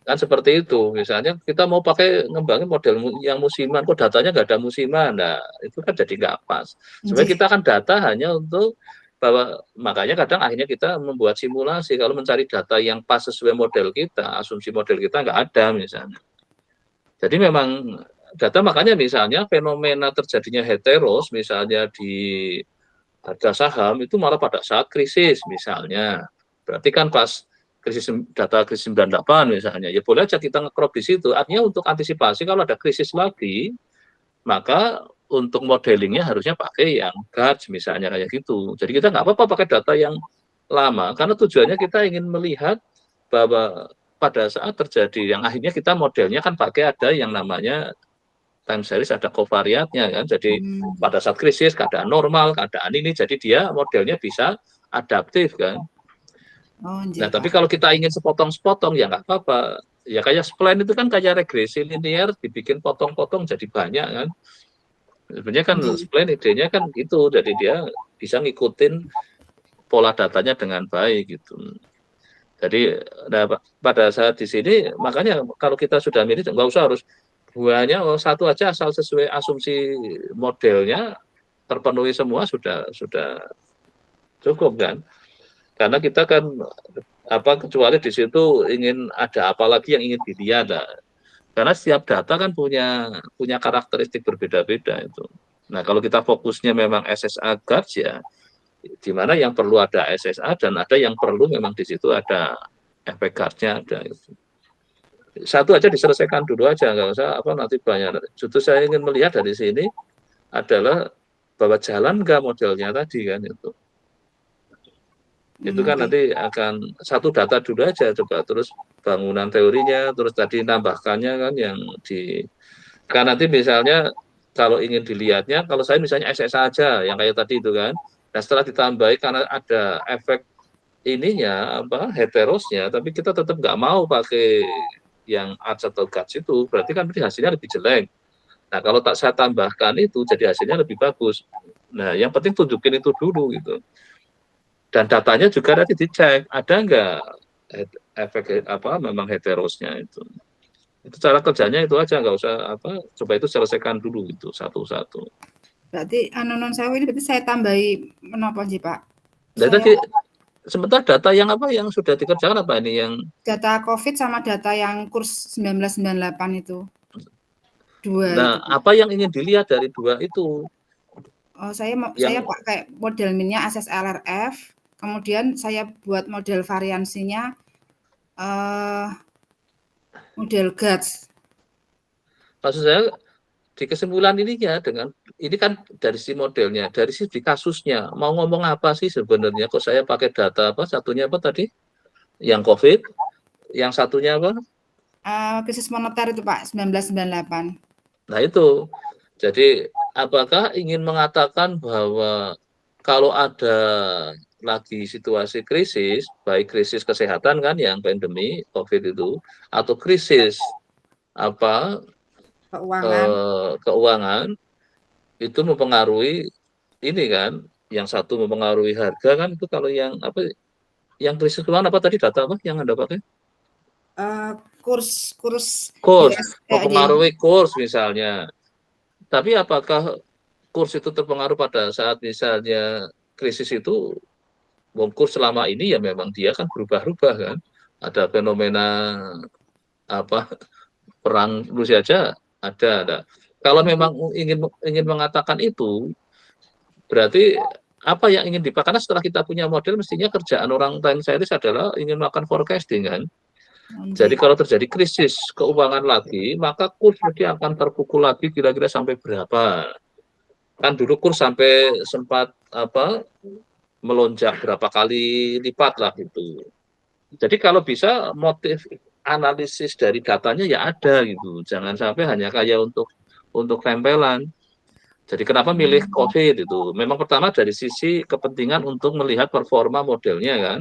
Kan seperti itu, misalnya kita mau pakai ngembangin model yang musiman, kok datanya nggak ada musiman, nah itu kan jadi nggak pas. Sebenarnya kita kan data hanya untuk bahwa, makanya kadang akhirnya kita membuat simulasi, kalau mencari data yang pas sesuai model kita, asumsi model kita nggak ada misalnya. Jadi memang data, makanya misalnya fenomena terjadinya heteros misalnya di harga saham itu malah pada saat krisis misalnya. Berarti kan pas krisis data krisis 98 misalnya, ya boleh aja kita nge-crop di situ. Artinya untuk antisipasi kalau ada krisis lagi, maka untuk modelingnya harusnya pakai yang GUTS misalnya kayak gitu. Jadi kita nggak apa-apa pakai data yang lama, karena tujuannya kita ingin melihat bahwa pada saat terjadi yang akhirnya kita modelnya kan pakai ada yang namanya time series, ada covariatnya kan. Jadi pada saat krisis keadaan normal, keadaan ini, jadi dia modelnya bisa adaptif kan. Nah tapi kalau kita ingin sepotong-sepotong ya nggak apa-apa. Ya kayak spline itu kan kayak regresi linear, dibikin potong-potong jadi banyak kan. Sebenarnya kan spline idenya kan gitu, jadi dia bisa ngikutin pola datanya dengan baik gitu. Jadi pada saat di sini makanya kalau kita sudah milih nggak usah harus hanya satu aja, asal sesuai asumsi modelnya terpenuhi semua sudah cukup kan. Karena kita kan kecuali di situ ingin ada apa lagi yang ingin dilihat. Karena setiap data kan punya karakteristik berbeda-beda itu. Nah, kalau kita fokusnya memang SSA GUTS ya, di mana yang perlu ada SSA dan ada yang perlu memang di situ ada efek GUTS-nya ada itu. Satu aja diselesaikan dulu aja, nggak usah nanti banyak. Justru saya ingin melihat dari sini adalah bahwa jalan nggak modelnya tadi kan itu. Itu kan nanti akan satu data dulu aja, coba terus bangunan teorinya, terus tadi nambahkannya kan yang kan nanti misalnya kalau ingin dilihatnya, kalau saya misalnya SSA aja yang kayak tadi itu kan, nah setelah ditambahi karena ada efek ininya heterosnya, tapi kita tetap nggak mau pakai yang ADS atau GUTS itu, berarti kan hasilnya lebih jelek. Nah kalau tak saya tambahkan itu jadi hasilnya lebih bagus. Nah yang penting tunjukin itu dulu gitu. Dan datanya juga nanti dicek ada nggak efek memang heterosnya itu. Itu cara kerjanya itu aja, nggak usah coba itu selesaikan dulu itu satu-satu. Berarti non saya ini berarti saya tambahi menapa sih Pak? Dan tadi sebentar data yang yang sudah dikerjakan apa ini yang data COVID sama data yang kurs 1998 itu. Nah, apa yang ingin dilihat dari dua itu? Saya pakai model minnya ASS LRF, kemudian saya buat model variansinya model GATS. Maksud saya di kesimpulan ini ya dengan ini kan dari si modelnya, dari sisi kasusnya mau ngomong apa sih sebenarnya? Kok saya pakai data apa? Satunya apa tadi? Yang COVID, yang satunya apa? Krisis moneter itu Pak 1998. Nah itu, jadi apakah ingin mengatakan bahwa kalau ada lagi situasi krisis, baik krisis kesehatan kan yang pandemi COVID itu, atau krisis apa Keuangan. keuangan itu mempengaruhi ini kan, yang satu mempengaruhi harga kan itu kalau yang apa, yang krisis keuangan apa tadi data apa yang Anda pakai? Kurs Kurs, US, mempengaruhi kurs misalnya. Tapi apakah kurs itu terpengaruh pada saat misalnya krisis itu, kurs selama ini ya memang dia kan berubah-ubah kan. Ada fenomena apa perang Rusia aja ada. Kalau memang ingin mengatakan itu, berarti apa yang ingin dipakai? Karena setelah kita punya model, mestinya kerjaan orang time series adalah ingin melakukan forecasting kan. Jadi kalau terjadi krisis keuangan lagi, maka kurs mesti akan terpukul lagi kira-kira sampai berapa. Kan dulu kurs sampai sempat apa melonjak berapa kali lipat lah gitu. Jadi kalau bisa motif analisis dari datanya ya ada gitu. Jangan sampai hanya kayak untuk tempelan. Jadi kenapa milih COVID itu? Memang pertama dari sisi kepentingan untuk melihat performa modelnya kan,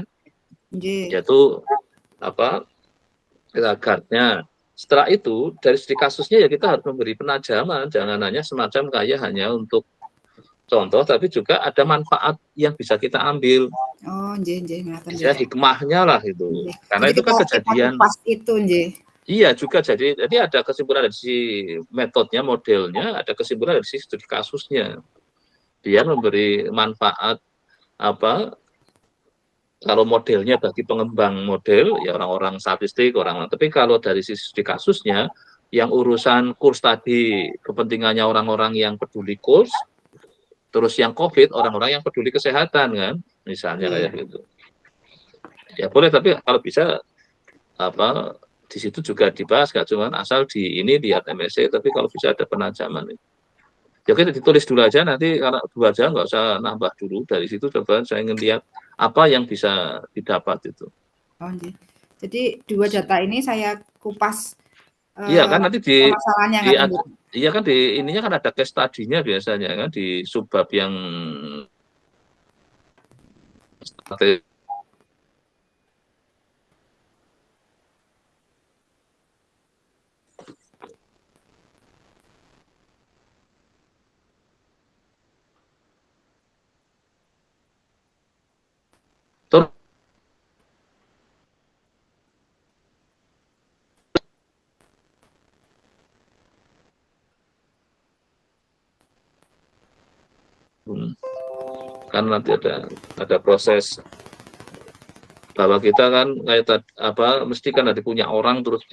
yaitu apa guardnya. Setelah itu dari segi kasusnya ya kita harus memberi penajaman, jangan hanya semacam kayak hanya untuk contoh, tapi juga ada manfaat yang bisa kita ambil. Oh, Ya hikmahnya lah itu. Karena jadi itu kan kejadian. Pas itu, Iya juga jadi ada kesimpulan dari si metodenya, modelnya, ada kesimpulan dari si studi kasusnya. Dia memberi manfaat apa? Kalau modelnya bagi pengembang model ya orang-orang statistik, tapi kalau dari sisi studi kasusnya yang urusan kurs tadi kepentingannya orang-orang yang peduli kurs, terus yang COVID orang-orang yang peduli kesehatan kan, misalnya kayak gitu. Ya boleh, tapi kalau bisa apa di situ juga dibahas, gak cuma asal di ini lihat MSC, tapi kalau bisa ada penajaman. Ya kita ditulis dulu aja, nanti kalau 2 aja nggak usah nambah dulu, dari situ coba saya ingin lihat apa yang bisa didapat itu. Oh, jadi 2 data ini saya kupas. Iya kan nanti masalahnya iya kan di ininya kan ada case study-nya biasanya kan di subbab yang kan nanti ada proses bahwa kita kan kayak apa mesti kan ada punya orang terus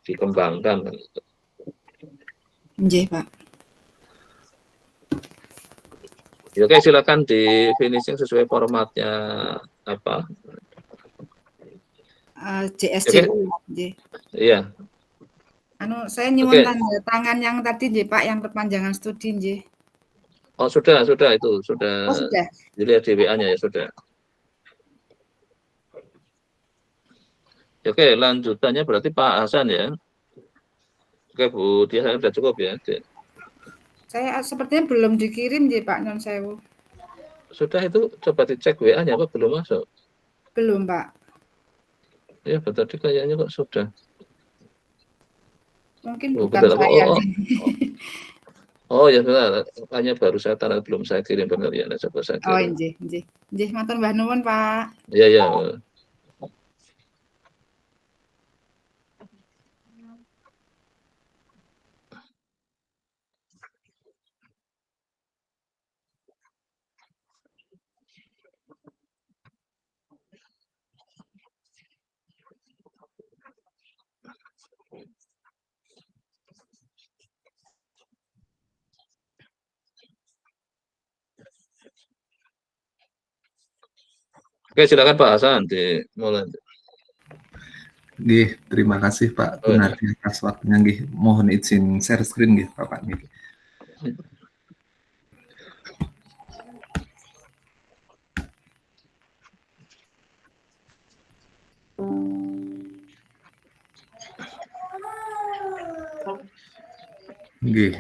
dikembangkan. Nggih, Pak. Ya, oke, silakan di finishing sesuai formatnya apa? JSJU, Iya. Saya nyuwun tanda tangan yang tadi nggih, Pak, yang perpanjangan studi nggih. Oh, sudah itu, sudah. Oh, sudah. Dilihat di WA-nya ya sudah. Oke, lanjutannya berarti Pak Hasan ya. Oke, Bu, dia sudah cukup ya. Saya sepertinya belum dikirim nggih, Pak Nun Sewu. Sudah itu coba dicek WA-nya apa belum masuk? Belum, Pak. Ya, tadi kayaknya kok sudah. Mungkin bukan saya. Oh ya benar, hanya baru saya tanda belum saya kirim benar ya, coba saya kirim. Oh nggih, matur Mbah nuwun, Pak. Iya. Oke, silakan Pak Hasan dimulai. Nggih, terima kasih Pak Gunardi atas waktunya nggih. Mohon izin share screen nggih Bapak nggih. Nggih,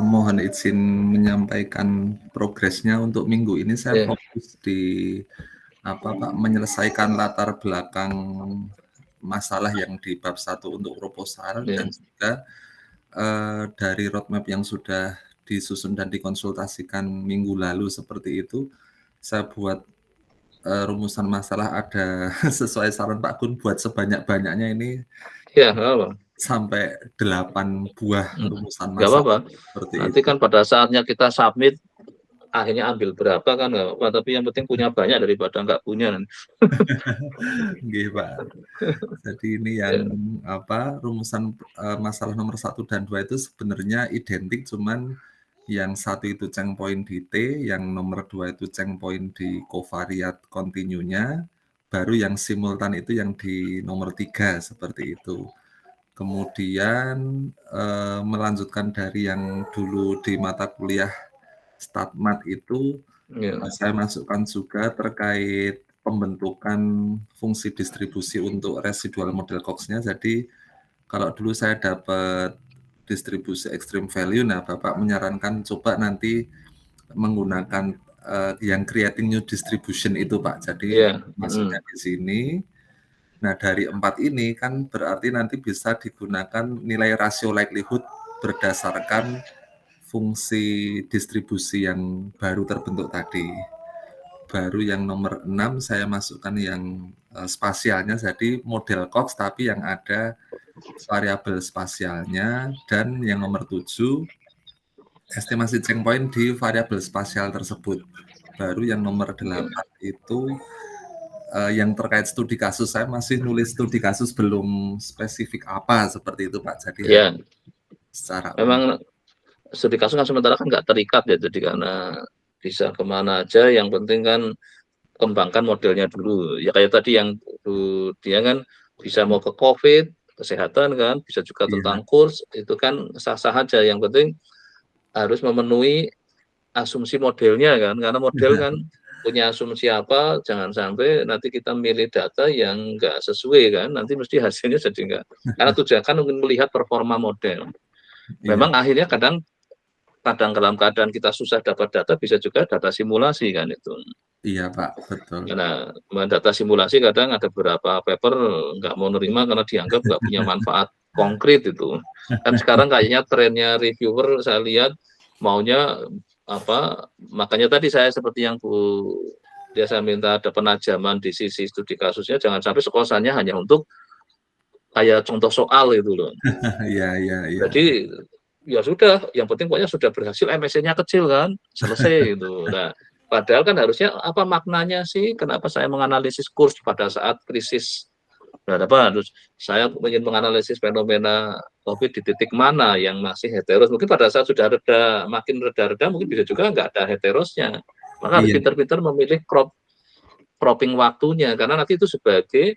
mohon izin menyampaikan progresnya untuk minggu ini. Saya fokus di apa Pak, menyelesaikan latar belakang masalah yang di bab 1 untuk proposal dan juga dari roadmap yang sudah disusun dan dikonsultasikan minggu lalu seperti itu, saya buat rumusan masalah ada sesuai saran Pak Gun buat sebanyak-banyaknya ini. Ya, apa? Sampai 8 buah rumusan masalah. Gak apa-apa. Nanti kan pada saatnya kita submit, akhirnya ambil berapa kan nggak apa-apa, tapi yang penting punya banyak daripada nggak punya. Nggih Pak. Jadi ini yang apa, rumusan masalah nomor 1 dan 2 itu sebenarnya identik, cuman yang satu itu change point di T, yang nomor 2 itu change point di covariate continue-nya, baru yang simultan itu yang di nomor 3 seperti itu. Kemudian melanjutkan dari yang dulu di mata kuliah StatMat itu, saya masukkan juga terkait pembentukan fungsi distribusi untuk residual model Cox-nya. Jadi kalau dulu saya dapat distribusi extreme value, nah Bapak menyarankan coba nanti menggunakan yang creating new distribution itu Pak. Jadi maksudnya di sini. Nah, dari 4 ini kan berarti nanti bisa digunakan nilai rasio likelihood berdasarkan fungsi distribusi yang baru terbentuk tadi. Baru yang nomor 6 saya masukkan yang spasialnya, jadi model Cox tapi yang ada variabel spasialnya, dan yang nomor 7 estimasi change point di variabel spasial tersebut. Baru yang nomor 8 itu yang terkait studi kasus, saya masih nulis studi kasus belum spesifik apa seperti itu Pak. Jadi secara memang studi kasus kan sementara kan nggak terikat ya, jadi karena bisa kemana aja, yang penting kan kembangkan modelnya dulu. Ya kayak tadi yang dia kan bisa mau ke COVID, kesehatan kan, bisa juga tentang kurs, itu kan sah-sah aja. Yang penting harus memenuhi asumsi modelnya kan, karena model kan punya asumsi apa, jangan sampai nanti kita milih data yang nggak sesuai kan, nanti mesti hasilnya jadi nggak. Karena tujuan kan ingin melihat performa model. Memang akhirnya kadang dalam keadaan kita susah dapat data, bisa juga data simulasi kan itu. Iya Pak, betul. Karena data simulasi kadang ada beberapa paper nggak mau nerima karena dianggap nggak punya manfaat konkret itu. Kan sekarang kayaknya trennya reviewer saya lihat maunya apa, makanya tadi saya seperti yang saya minta ada penajaman di sisi studi kasusnya, jangan sampai skosannya hanya untuk kayak contoh soal itu loh. Iya. Jadi ya sudah, yang penting pokoknya sudah berhasil, MSC-nya kecil kan, selesai gitu. Nah, padahal kan harusnya apa maknanya sih, kenapa saya menganalisis kurs pada saat krisis? Nah, terus saya ingin menganalisis fenomena COVID di titik mana yang masih heteros. Mungkin pada saat sudah makin reda-reda, mungkin bisa juga nggak ada heterosnya. Maka harus pintar-pintar memilih cropping waktunya, karena nanti itu sebagai,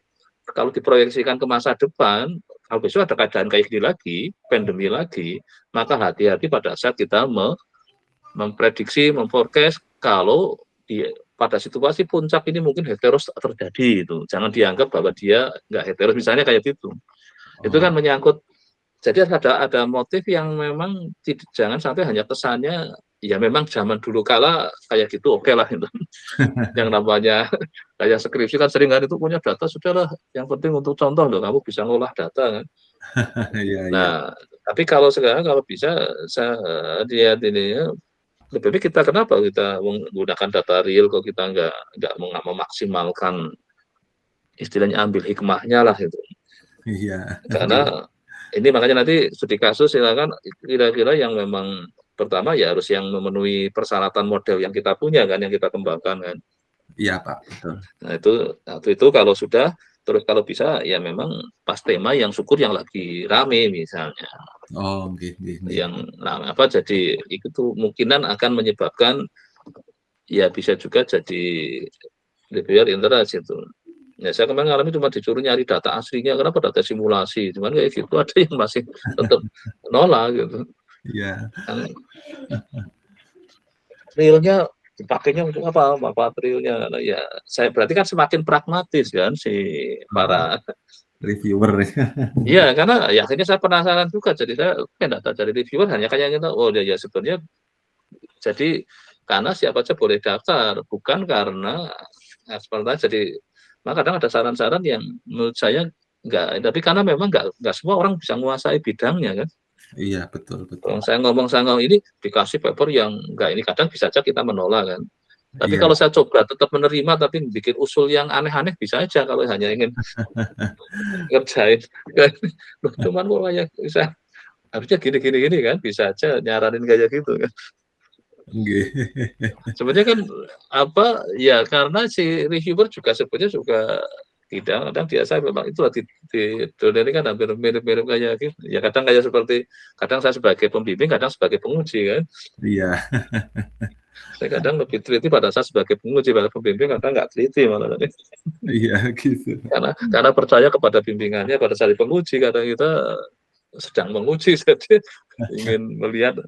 kalau diproyeksikan ke masa depan, kalau besok ada keadaan kayak gini lagi, pandemi lagi, maka hati-hati pada saat kita memprediksi, memforecast kalau pada situasi puncak ini mungkin heteros terjadi itu. Jangan dianggap bahwa dia nggak heteros, misalnya kayak gitu. Itu kan menyangkut, jadi ada motif yang memang jangan sampai hanya kesannya, ya memang zaman dulu kala kayak gitu, oke lah itu. Yang namanya kayak skripsi kan sering kan itu punya data, sudahlah, yang penting untuk contoh loh, kamu bisa ngolah data kan. Nah, tapi kalau sekarang kalau bisa saya lihat ini, lebih baik kita kenapa kita menggunakan data real kok kita nggak memaksimalkan, istilahnya ambil hikmahnya lah itu. Iya. Karena ini makanya nanti studi kasus silakan kira-kira yang memang pertama ya harus yang memenuhi persyaratan model yang kita punya kan, yang kita kembangkan kan. Iya Pak, betul. Nah itu kalau sudah, terus kalau bisa ya memang pas tema yang syukur yang lagi rame misalnya. Oh, yang jadi itu kemungkinan akan menyebabkan ya bisa juga jadi reviewer interest itu. Ya saya kemarin ngalami cuma disuruh nyari data aslinya, kenapa data simulasi, cuman kayak gitu ada yang masih tetap nolak gitu. Iya. Realnya dipakainya untuk apa realnya? Nah, ya saya berarti kan semakin pragmatis kan si para reviewer. iya, karena ya akhirnya saya penasaran juga, jadi saya data dari reviewer hanya kayak gitu, oh ya sebenarnya jadi karena siapa saja boleh daftar, bukan karena ekspert. Jadi maka kadang ada saran-saran yang menurut saya enggak, tapi karena memang enggak semua orang bisa menguasai bidangnya kan. Iya, betul. Kalau saya ngomong ini dikasih paper yang enggak, ini kadang bisa saja kita menolak kan. Tapi Iya. kalau saya coba tetap menerima tapi bikin usul yang aneh-aneh bisa aja kalau hanya ingin ngerjain. Cuman kok kayak bisa harusnya gini kan, bisa aja nyaranin kayak gitu kan. Sebenarnya kan apa ya, karena si reviewer juga sebenarnya juga tidak, kadang biasa memang itu di dunia ini kan hampir mirip-mirip kayak gitu. Ya kadang kayak seperti, kadang saya sebagai pembimbing, kadang sebagai penguji kan. Iya. Saya kadang lebih teliti pada saat sebagai penguji, pada pembimbing kadang nggak teliti malah. Iya gitu. Karena percaya kepada bimbingannya, pada saat penguji kadang kita sedang menguji, jadi ingin melihat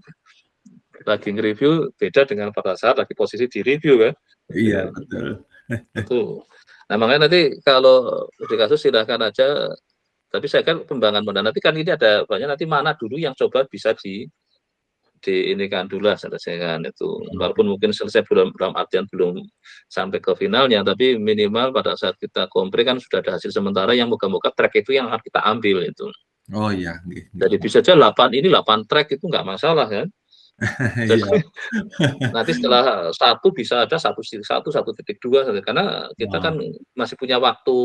lagi nge-review beda dengan pada saat lagi posisi di review kan. Iya, betul. Itu. Nah makanya nanti kalau di kasus silahkan aja, tapi saya kan pembangunan modal, nanti kan ini ada banyak, nanti mana dulu yang coba bisa di inikan dulu lah, selesaikan itu, walaupun mungkin selesai dalam artian belum sampai ke finalnya, tapi minimal pada saat kita kompre kan sudah ada hasil sementara yang moga-moga track itu yang akan kita ambil itu. Oh iya. Jadi bisa aja 8 track itu nggak masalah kan. Jadi, nanti setelah 1 bisa ada 1.1, 1.2, karena kita kan masih punya waktu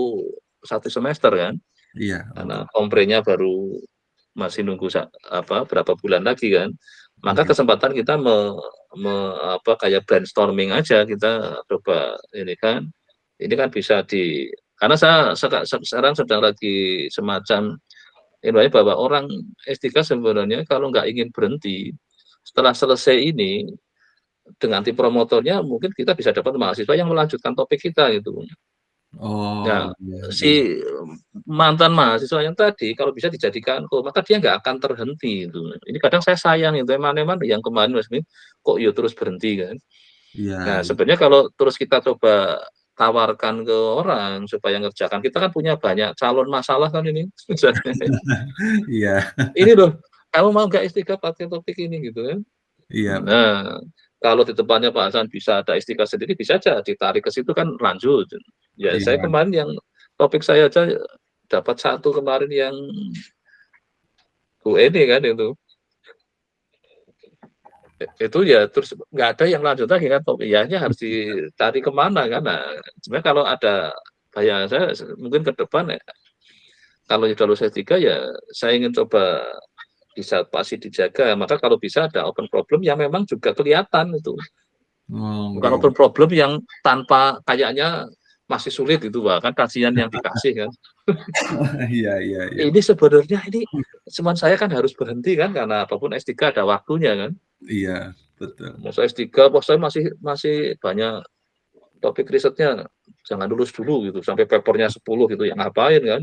1 semester kan. Iya. Karena komprenya baru masih nunggu berapa bulan lagi kan. Maka kesempatan kita kayak brainstorming aja, kita coba ini kan bisa karena saya sekarang sedang lagi semacam ini bahwa orang S3 sebenarnya kalau nggak ingin berhenti setelah selesai ini dengan tim promotornya, mungkin kita bisa dapat mahasiswa yang melanjutkan topik kita gitu. Nah, si mantan mahasiswa yang tadi kalau bisa dijadikan maka dia nggak akan terhenti itu. Ini kadang saya sayang itu, emang yang kemarin Mas Min kok terus berhenti kan. Iya. Nah, sebenarnya kalau terus kita coba tawarkan ke orang supaya ngerjakan, kita kan punya banyak calon masalah kan ini. Iya. Ini loh, kamu mau nggak S3 pakai topik ini gitu kan. Iya. Nah, kalau di depannya Pak Hasan bisa ada S3 sendiri, bisa aja ditarik ke situ kan lanjut. Ya, saya kemarin yang topik saya aja dapat 1 kemarin yang ini kan itu ya, terus nggak ada yang lanjut lagi kan, topiknya harus dicari kemana kan. Nah, sebenarnya kalau ada bayangan saya mungkin ke depan kalau sudah lulus S3 ya saya ingin coba bisa pasti dijaga, maka kalau bisa ada open problem yang memang juga kelihatan itu. Bukan open problem yang tanpa kayaknya masih sulit itu, kan kasihan yang dikasih kan. Iya. Ini sebenarnya cuman saya kan harus berhenti kan, karena apapun S3 ada waktunya kan. Iya, betul. Masa S3, saya masih banyak topik risetnya, jangan lulus dulu gitu, sampai papernya 10 gitu, yang ngapain kan.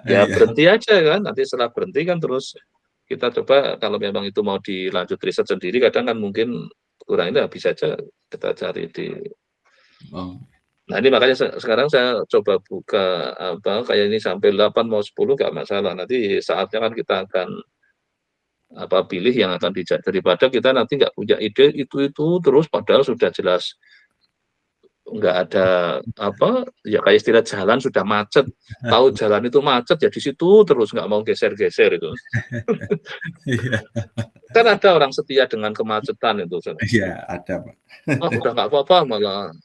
Ya berhenti aja kan, nanti setelah berhenti kan terus kita coba kalau memang itu mau dilanjut riset sendiri, kadang kan mungkin kurang ini bisa aja kita cari di. Nah ini makanya sekarang saya coba buka kayak ini sampai 8 mau 10 nggak masalah. Nanti saatnya kan kita akan pilih yang akan dijadikan, daripada kita nanti nggak punya ide itu terus padahal sudah jelas nggak ada ya kayak istilah jalan sudah macet, tahu jalan itu macet ya di situ terus nggak mau geser-geser itu. Kan ada orang setia dengan kemacetan itu. Iya, ada Pak. Udah nggak apa-apa, malah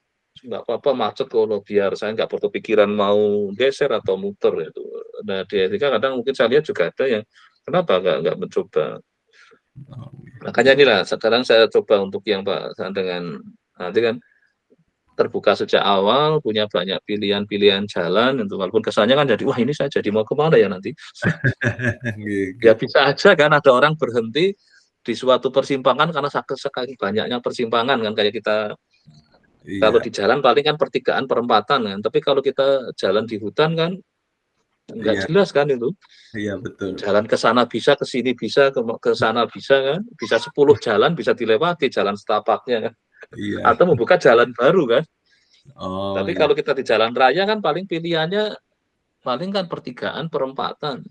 nggak apa-apa macet kalau biar saya nggak berpikiran mau geser atau muter itu. Nah di etika kadang mungkin saya lihat juga ada yang kenapa nggak mencoba. Makanya inilah sekarang saya coba untuk yang Pak dengan nanti kan terbuka sejak awal, punya banyak pilihan-pilihan jalan, itu walaupun kesannya kan jadi wah ini saya jadi mau kemana ya nanti. Ya bisa aja kan ada orang berhenti di suatu persimpangan karena sekali banyaknya persimpangan kan, kayak kita Kalau Iya, di jalan paling kan pertigaan, perempatan kan. Tapi kalau kita jalan di hutan kan nggak iya, jelas kan itu. iya betul. Jalan ke sana bisa, ke sini bisa, ke sana bisa kan. Bisa 10 jalan bisa dilewati jalan setapaknya kan. Iya. Atau membuka jalan baru kan. Oh Tapi iya, kalau kita di jalan raya kan paling pilihannya paling kan pertigaan, perempatan.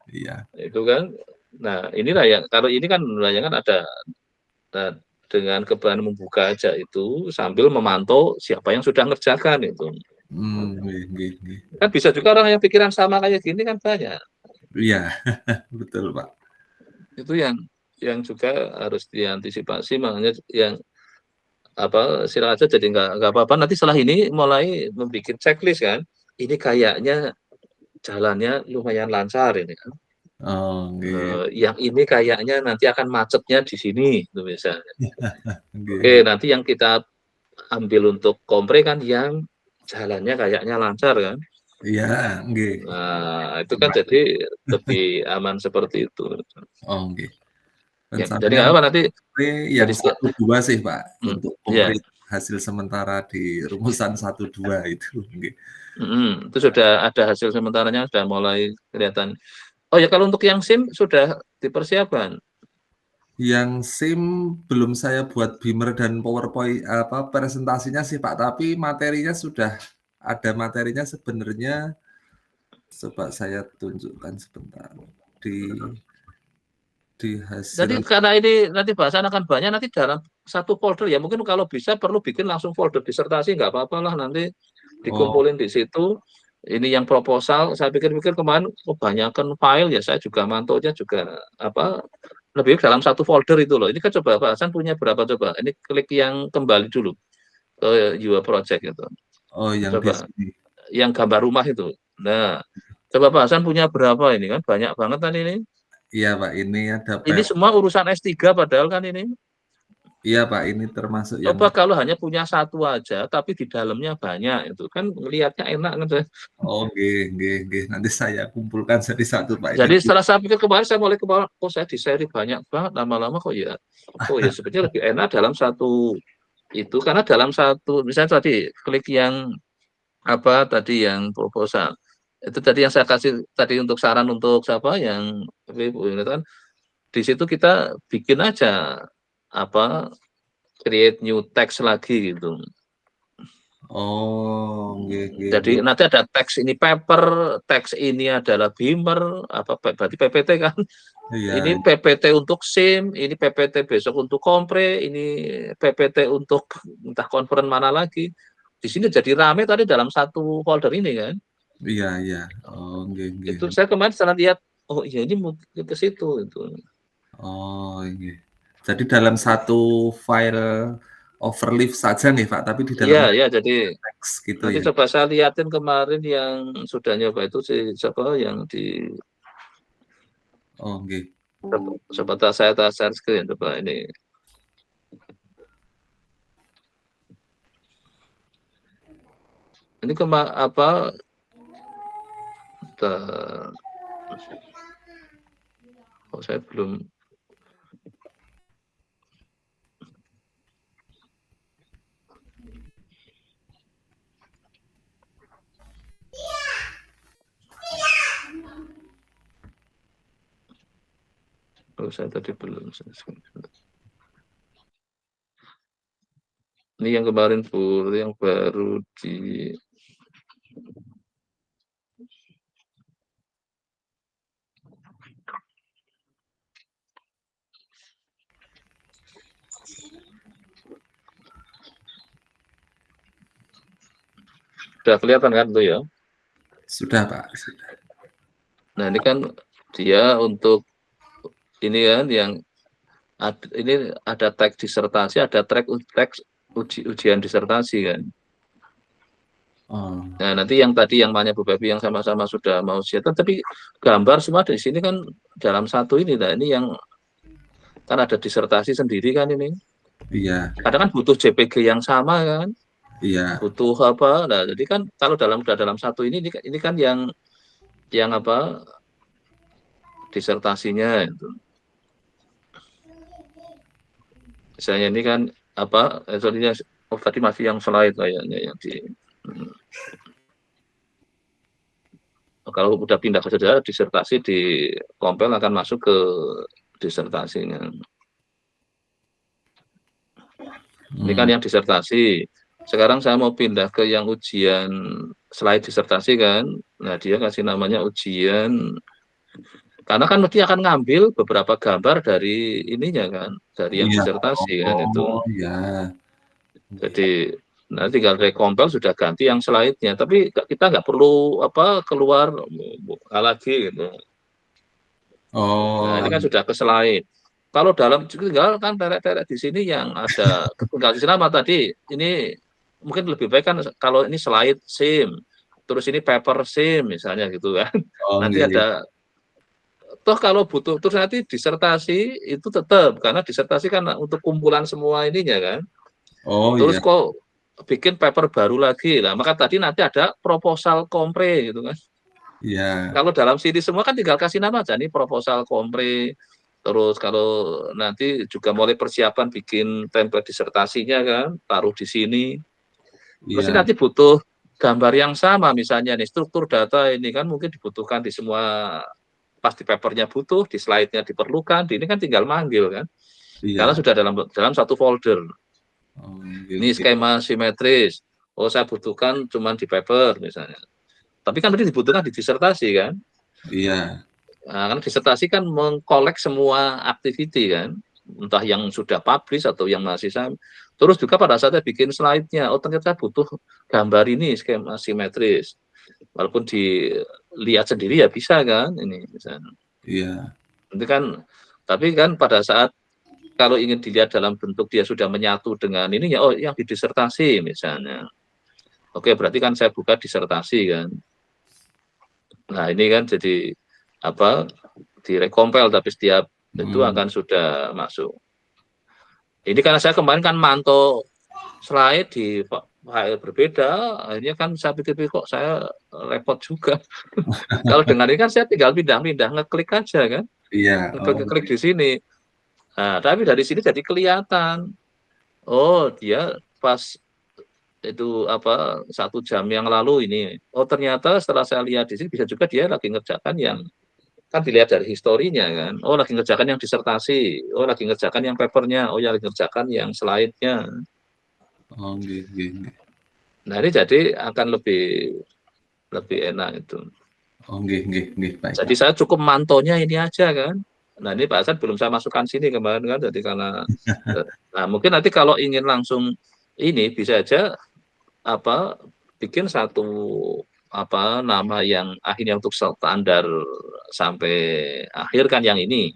iya, Itu kan. Nah, inilah yang kalau ini kan kan ada nah, dengan keberanian membuka aja itu sambil memantau siapa yang sudah ngerjakan itu. nggih, nggih, nggih. Kan bisa juga orang yang pikiran sama kayak gini kan banyak. Iya, betul Pak. Itu yang juga harus diantisipasi, makanya yang apa silakan aja, jadi nggak apa-apa nanti setelah ini mulai membuat checklist kan. Ini kayaknya jalannya lumayan lancar ini kan. Oh nggih, Yang ini kayaknya nanti akan macetnya di sini itu misalnya. nggih, Oke, nggih. nanti yang kita ambil untuk kompre kan yang jalannya kayaknya lancar kan. Iya, nggih. Nah, itu kan jadi lebih aman seperti itu. Oh nggih. Ya, jadi Rencananya nggak apa nanti yang dari 1, 2 sih Pak, untuk ya, konkret hasil sementara di rumusan 1, 2 itu, nggih. itu sudah ada hasil sementaranya, sudah mulai kelihatan. Oh ya, kalau untuk yang SIM sudah dipersiapkan. Yang SIM belum saya buat Beamer dan PowerPoint presentasinya sih Pak, tapi materinya sudah ada materinya sebenarnya. Coba saya tunjukkan sebentar di Jadi hasil. karena ini nanti bahasan akan banyak, nanti dalam satu folder ya, mungkin kalau bisa perlu bikin langsung folder disertasi, nggak apa-apa lah, nanti Oh, dikumpulin di situ. Ini yang proposal, saya pikir-pikir kemarin kebanyakan file ya, saya juga mantaunya juga apa lebih dalam satu folder itu loh. Ini kan coba Pak Hasan punya berapa coba? Ini klik yang kembali dulu ke Your Project itu. oh yang di Coba sini. yang gambar rumah itu. Nah, coba Pak Hasan punya berapa ini kan? Banyak banget kan ini. Iya Pak, ini ada Ini semua urusan S3 padahal kan ini. iya Pak, ini termasuk yang. Coba kalau hanya punya satu aja, tapi di dalamnya banyak, itu kan melihatnya enak kan. Oh, nggih. Nanti saya kumpulkan jadi satu Pak ini. Jadi setelah saya pikir kemarin, saya mulai kemarin, oh saya di seri banyak banget, lama-lama kok ya, oh ya sebenarnya lebih enak dalam satu itu, karena dalam satu, misalnya tadi klik yang apa tadi yang proposal, itu tadi yang saya kasih tadi untuk saran untuk siapa yang itu kan, di situ kita bikin aja apa create new text lagi gitu. Oh, Jadi nggih. nanti ada teks ini paper, teks ini adalah Beamer, apa berarti PPT kan? Iya, Ini PPT untuk SIM, ini PPT besok untuk kompre, ini PPT untuk entah konferen mana lagi. Di sini jadi rame tadi dalam satu folder ini kan. iya. Oh, nggih. Itu saya kemarin setelah lihat, oh iya ini mungkin ke situ itu. Oh, nggih. Jadi dalam satu file overleaf saja nih Pak, tapi di dalamnya Iya, jadi teks gitu nanti ya. coba saya liatin kemarin yang sudah nyoba itu si siapa yang di Oh, nggih. coba saya share screen coba ini. Ini apa oh saya belum saya tadi belum. Ini yang kemarin full, yang baru di sudah kelihatan kan tuh ya. Sudah Pak, sudah. Nah ini kan dia untuk ini kan yang ini ada teks disertasi, ada teks ujian disertasi kan. Oh, Nah nanti yang tadi yang banyak Bu Baby yang sama-sama sudah mau siap, tapi gambar semua di sini kan dalam satu ini. Nah ini yang kan ada disertasi sendiri kan ini. iya. Kadang kan butuh JPG yang sama kan, Iya. butuh apa. Nah jadi kan kalau dalam satu ini kan yang apa disertasinya itu. Misalnya ini kan apa Oh, tadi masih yang slide kayaknya yang di. Kalau udah pindah ke saja disertasi di kompel akan masuk ke disertasinya. Ini kan yang disertasi. Sekarang saya mau pindah ke yang ujian slide disertasi kan. Nah, dia kasih namanya ujian. Karena kan mesti akan ngambil beberapa gambar dari ininya kan, dari yang disertasi kan itu. Oh ya. Jadi nanti tinggal recompile sudah ganti yang slide-nya. Tapi kita nggak perlu keluar lagi gitu. Nah, ini kan sudah ke slide. Kalau dalam tinggal kan terek-terek di sini yang ada tinggal di sini apa tadi? Ini mungkin lebih baik kan kalau ini slide sim, terus ini paper sim misalnya gitu kan. Nanti ada toh kalau butuh terus nanti disertasi itu tetap karena disertasi kan untuk kumpulan semua ininya kan. Terus kok bikin paper baru lagi lah. Maka tadi nanti ada proposal kompre gitu kan. Iya. Kalau dalam sini semua kan tinggal kasih nama aja nih proposal kompre. Terus kalau nanti juga mulai persiapan bikin template disertasinya kan, taruh di sini. Terus nanti butuh gambar yang sama misalnya nih struktur data ini kan mungkin dibutuhkan di semua pasti papernya butuh, di slide-nya diperlukan, ini kan tinggal manggil kan. Karena sudah dalam satu folder. Ini skema simetris. Oh, saya butuhkan cuma di paper misalnya. Tapi kan berarti dibutuhkan di disertasi kan? Iya. Nah, kan disertasi kan mengkolek semua activity kan, entah yang sudah publish atau yang masih sama. Terus juga pada saat saya bikin slide-nya, oh ternyata butuh gambar ini skema simetris. Walaupun dilihat sendiri ya bisa kan ini misalnya. Iya. Itu kan, tapi kan pada saat kalau ingin dilihat dalam bentuk dia sudah menyatu dengan ini ya, oh yang di disertasi misalnya. Oke, berarti kan saya buka disertasi kan. Nah ini kan jadi direkompel tapi setiap itu akan sudah masuk. Ini karena saya kemarin kan mantau slide di file berbeda, akhirnya kan saya pikir kok saya repot juga. Kalau dengan ini kan saya tinggal pindah-pindah, ngeklik aja kan. Iya. Ngeklik di sini. Nah, tapi dari sini jadi kelihatan. Oh, dia pas itu 1 jam yang lalu ini. Oh, ternyata setelah saya lihat di sini bisa juga dia lagi ngerjakan yang kan dilihat dari historinya kan. Oh, lagi ngerjakan yang disertasi. Oh, lagi ngerjakan yang papernya. Oh, lagi ngerjakan yang slide-nya. Oh, gitu. Nah, ini jadi akan lebih enak itu. Oh, gitu. Baik. Jadi saya cukup mantonya ini aja kan. Nah, ini Pak Hasan belum saya masukkan sini kemarin kan. Jadi karena nah, mungkin nanti kalau ingin langsung ini bisa aja bikin satu nama yang akhirnya untuk standar sampai akhir kan yang ini.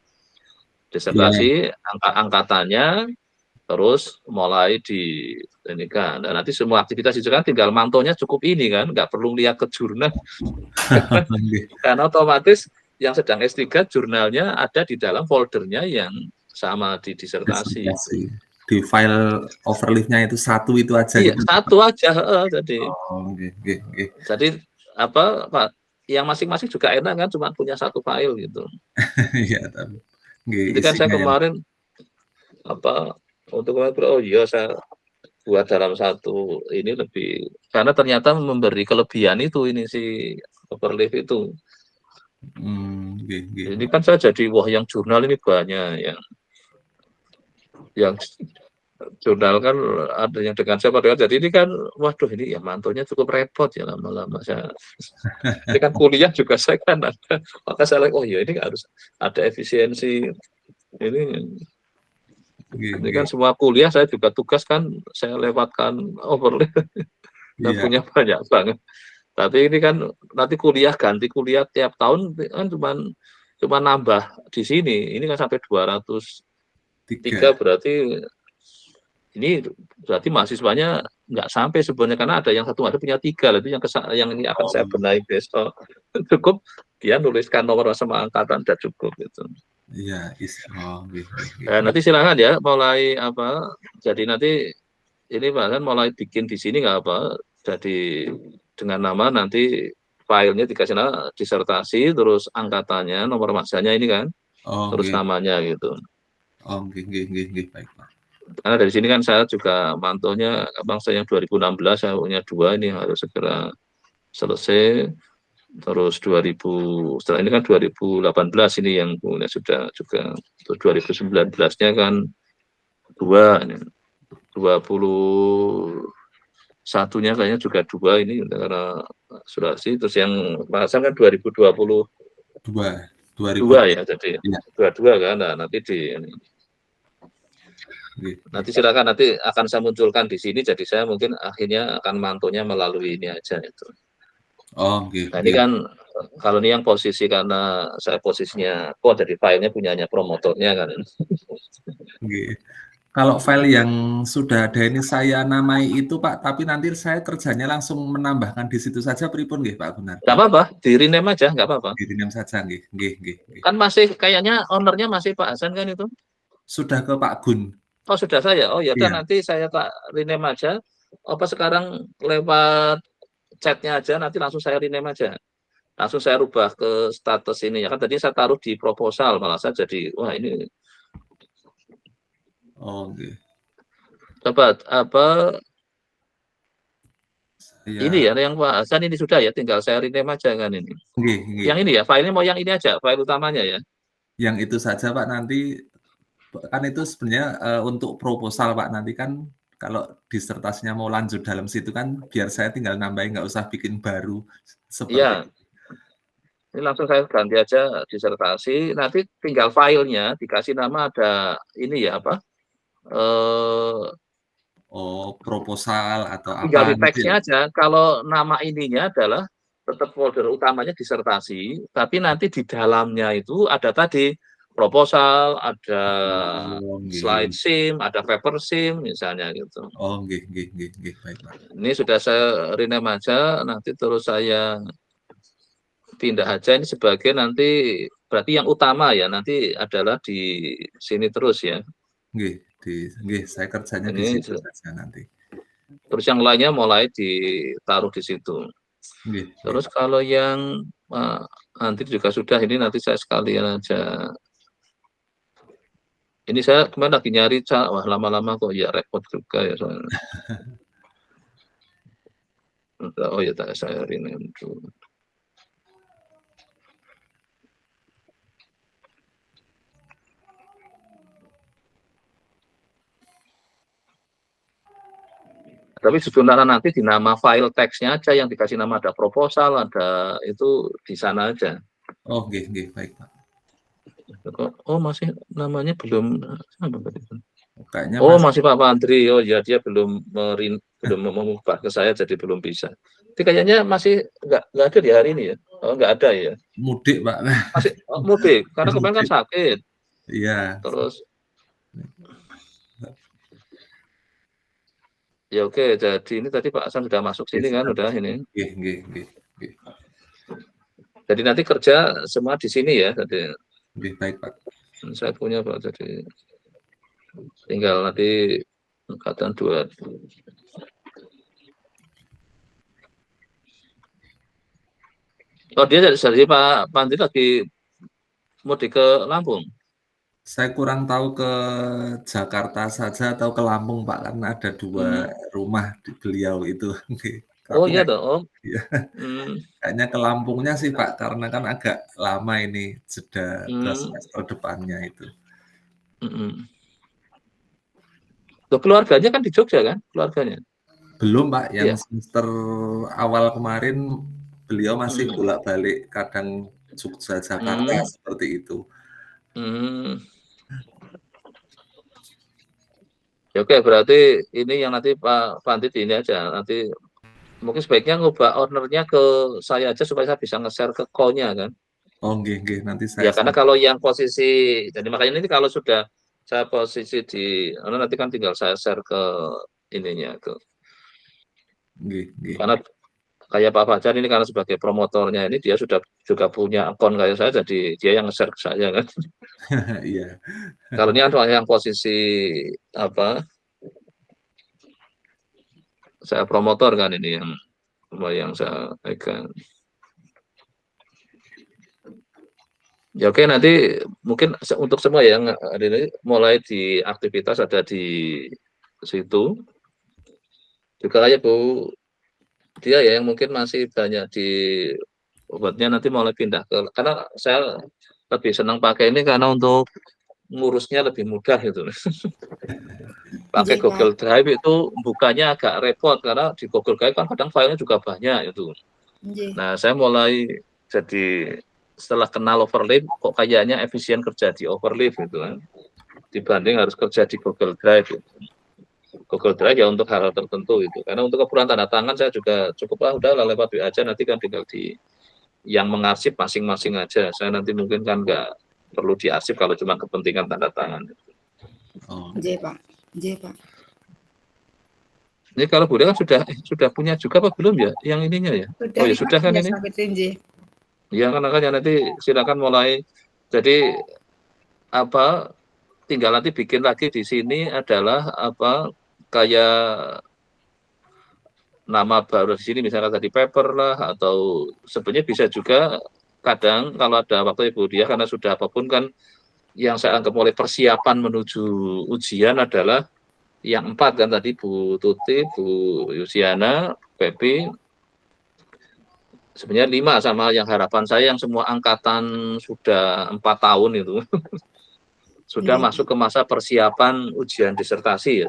Disertasi angkatannya terus mulai di ini kan. Dan nanti semua aktivitas itu kan tinggal mantonya cukup ini kan, nggak perlu lihat ke jurnal. Karena otomatis yang sedang S3 jurnalnya ada di dalam foldernya yang sama di disertasi. Di file overleaf-nya itu satu itu aja. Iya, gitu. satu aja jadi. Oh, okay. Jadi Pak, yang masing-masing juga enak kan cuma punya satu file gitu. Iya, tapi itu kan saya kemarin untuk saya buat dalam satu ini lebih karena ternyata memberi kelebihan itu ini si overleaf itu. Ini kan saya jadi yang jurnal ini banyak yang jurnal kan ada yang dengan saya padahal jadi ini kan waduh ini ya mantonya cukup repot ya lama-lama saya ini kan kuliah juga saya kan ada maka saya ini harus ada efisiensi ini kan semua kuliah saya juga tugas kan saya lewatkan overlay dan punya banyak banget tapi ini kan nanti ganti kuliah tiap tahun kan cuma nambah di sini ini kan sampai 203 berarti ini berarti mahasiswanya nggak sampai sebenarnya karena ada yang satu ada punya 3 itu yang ini akan saya benahi besok cukup dia nuliskan nomor sama angkatan udah cukup gitu. Iya, nanti silakan ya mulai jadi nanti ini bahkan mulai bikin di sini nggak jadi dengan nama nanti filenya dikasih nama disertasi terus angkatannya nomor masanya ini kan terus namanya gitu. Baik Pak. Karena dari sini kan saya juga mantonya bangsa yang 2016 saya punya 2 ini harus segera selesai. Terus setelah ini kan 2018 ini yang punya sudah juga. Terus 2019-nya kan 21-nya kayaknya juga 2 ini karena asuransi. Terus yang Pak Hasan kan 2022 ya, jadi Iya. 22 kan. Nah, nanti nanti silakan, nanti akan saya munculkan di sini. Jadi saya mungkin akhirnya akan mantunya melalui ini aja itu. Nah ini kan kalau ini yang posisi karena saya posisinya kok jadi filenya punyanya promotornya kan. Kalau file yang sudah ada ini saya namai itu Pak, tapi nanti saya kerjanya langsung menambahkan di situ saja pripun nggih Pak Gunardi? Nggak apa-apa, di rename aja, nggak apa-apa. Di rename saja nggih. Kan masih kayaknya ownernya masih Pak Hasan kan itu? Sudah ke Pak Gun. Oh sudah saya. Oh ya udah Iya. nanti saya tak rename aja. Apa sekarang lewat chatnya aja, nanti langsung saya rename aja. Langsung saya rubah ke status ini ya kan, tadi saya taruh di proposal, malah saya jadi wah ini. Oke. Coba apa Iya. ini ya yang Pak Hasan ini sudah ya, tinggal saya rename aja kan ini. Nggih. Yang ini ya, filenya mau yang ini aja, file utamanya ya. Yang itu saja Pak, nanti kan itu sebenarnya untuk proposal Pak, nanti kan kalau disertasinya mau lanjut dalam situ kan biar saya tinggal nambahin, nggak usah bikin baru seperti Iya. Ini langsung saya ganti aja disertasi, nanti tinggal filenya dikasih nama ada ini ya apa? Proposal atau Tinggal apa di teksnya aja. Kalau nama ininya adalah tetap folder utamanya disertasi, tapi nanti di dalamnya itu ada tadi proposal, ada slide sim, ada paper sim misalnya gitu. Nggih. Baik Pak. Ini sudah saya rename aja, nanti terus saya pindah aja ini sebagai nanti berarti yang utama ya nanti adalah di sini terus ya. Nggih, saya kerjanya di Ini situ saja nanti. Terus yang lainnya mulai ditaruh di situ. Terus kalau yang nanti juga sudah, ini nanti saya sekalian aja. Ini saya kemarin lagi nyari, wah lama-lama kok ya repot juga ya soalnya. Oh ya, saya rename dulu. Tapi sebenarnya nanti di nama file teksnya aja yang dikasih nama ada proposal, ada itu di sana aja. Nggih, baik Pak. Oh masih namanya belum. Kayaknya masih Pak Andri. Oh ya dia belum mengubah ke saya jadi belum bisa. Tapi kayaknya masih nggak ada di hari ini ya. Oh nggak ada ya. Mudik Pak. Masih mudik karena kemarin kan sakit. Iya. Terus ya oke, jadi ini tadi Pak Hasan sudah masuk sini kan, udah ini. Nggih. Jadi nanti kerja semua di sini ya, tadi. Nggih, baik Pak. Saya punya Pak, jadi tinggal nanti angkatan 2. Oh dia jadi Pak Pandi lagi mudik ke Lampung. Saya kurang tahu ke Jakarta saja atau ke Lampung Pak, karena ada 2 rumah di beliau itu. Oh iya dong. Iya. Kayaknya ke Lampungnya sih Pak, karena kan agak lama ini jeda ke semester depannya itu. Keluarganya kan di Jogja kan, keluarganya? Belum Pak, yang semester awal kemarin beliau masih bolak-balik, kadang Jogja, Jakarta seperti itu. Ya oke, berarti ini yang nanti Pak Pandit ini aja, nanti mungkin sebaiknya ngubah ownernya ke saya aja supaya saya bisa nge-share ke call-nya kan. Nggih, nanti saya. Ya karena kalau yang posisi, jadi makanya ini kalau sudah saya posisi di, nanti kan tinggal saya share ke ininya ke. Karena kayak Pak Fajar ini karena sebagai promotornya ini dia sudah juga punya akun kayak saya, jadi dia yang nge-share ke saya kan. Iya. Kalau ini ada yang posisi apa? Saya promotor kan ini yang saya pegang. Ya oke, nanti mungkin untuk semua yang ada ini mulai di aktivitas ada di situ. Juga ya Bu dia ya yang mungkin masih banyak di obatnya nanti mulai pindah ke karena saya lebih senang pakai ini karena untuk ngurusnya lebih mudah gitu. Pakai Nggih, Pak. Google Drive itu bukanya agak repot karena di Google Drive kan kadang filenya juga banyak itu. Nggih. Nah, saya mulai jadi setelah kenal Overleaf kok kayaknya efisien kerja di Overleaf gitu kan. Dibanding harus kerja di Google Drive gitu. Google Drive ya untuk hal-hal tertentu itu. Karena untuk keperluan tanda tangan saya juga cukup lah udah lewat WA aja nanti kan tinggal di yang mengarsip masing-masing aja. Saya nanti mungkin kan nggak perlu diarsip kalau cuma kepentingan tanda tangan. Oh, Nggih, Pak. Nggih, Pak. Ini kalau Bunda kan sudah punya juga apa belum ya yang ininya ya? Sudah Oh ya nih, Pak, sudah kan sudah ini? sampai nggih. Ya kan makanya nanti silakan mulai. Jadi apa tinggal nanti bikin lagi di sini adalah apa kayak nama baru di sini misalkan tadi paper lah atau sebenarnya bisa juga kadang kalau ada waktu Ibu dia karena sudah apapun kan yang saya anggap mulai persiapan menuju ujian adalah yang 4 kan tadi Bu Tuti, Bu Yusiana, Pepi, sebenarnya 5 sama yang harapan saya yang semua angkatan sudah 4 tahun itu sudah Nggih, masuk ke masa persiapan ujian disertasi ya.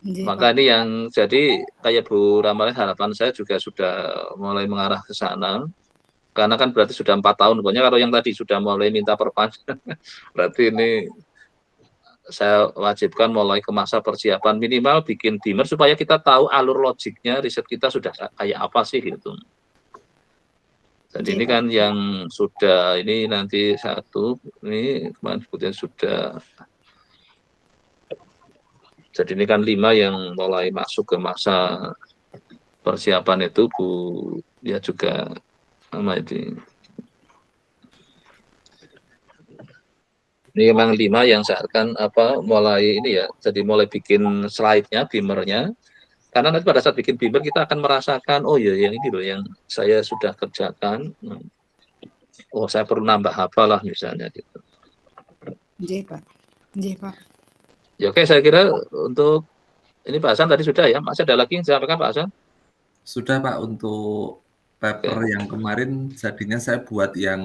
nggih, Maka Pak. ini yang jadi kayak Bu Ramalih harapan saya juga sudah mulai mengarah ke sana. Karena kan berarti sudah 4 tahun. Pokoknya kalau yang tadi sudah mulai minta perpanjangan, berarti ini saya wajibkan mulai ke masa persiapan minimal bikin beamer supaya kita tahu alur logiknya riset kita sudah kayak apa sih gitu. Jadi Nggih, ini Pak. kan yang sudah ini nanti satu ini kemarin sebutnya sudah. Jadi ini kan 5 yang mulai masuk ke masa persiapan itu Bu ya juga sama itu. Ini memang 5 yang saya akan apa mulai ini ya, jadi mulai bikin slide-nya, beamer-nya. Karena nanti pada saat bikin beamer kita akan merasakan oh ya yang ini loh yang saya sudah kerjakan. Oh saya perlu nambah apalah misalnya gitu. Nggih, Pak. Nggih, Pak. Ya oke saya kira untuk ini Pak Hasan tadi sudah ya. Masih ada lagi yang disampaikan Pak Hasan? Sudah Pak, untuk paper yang kemarin jadinya saya buat yang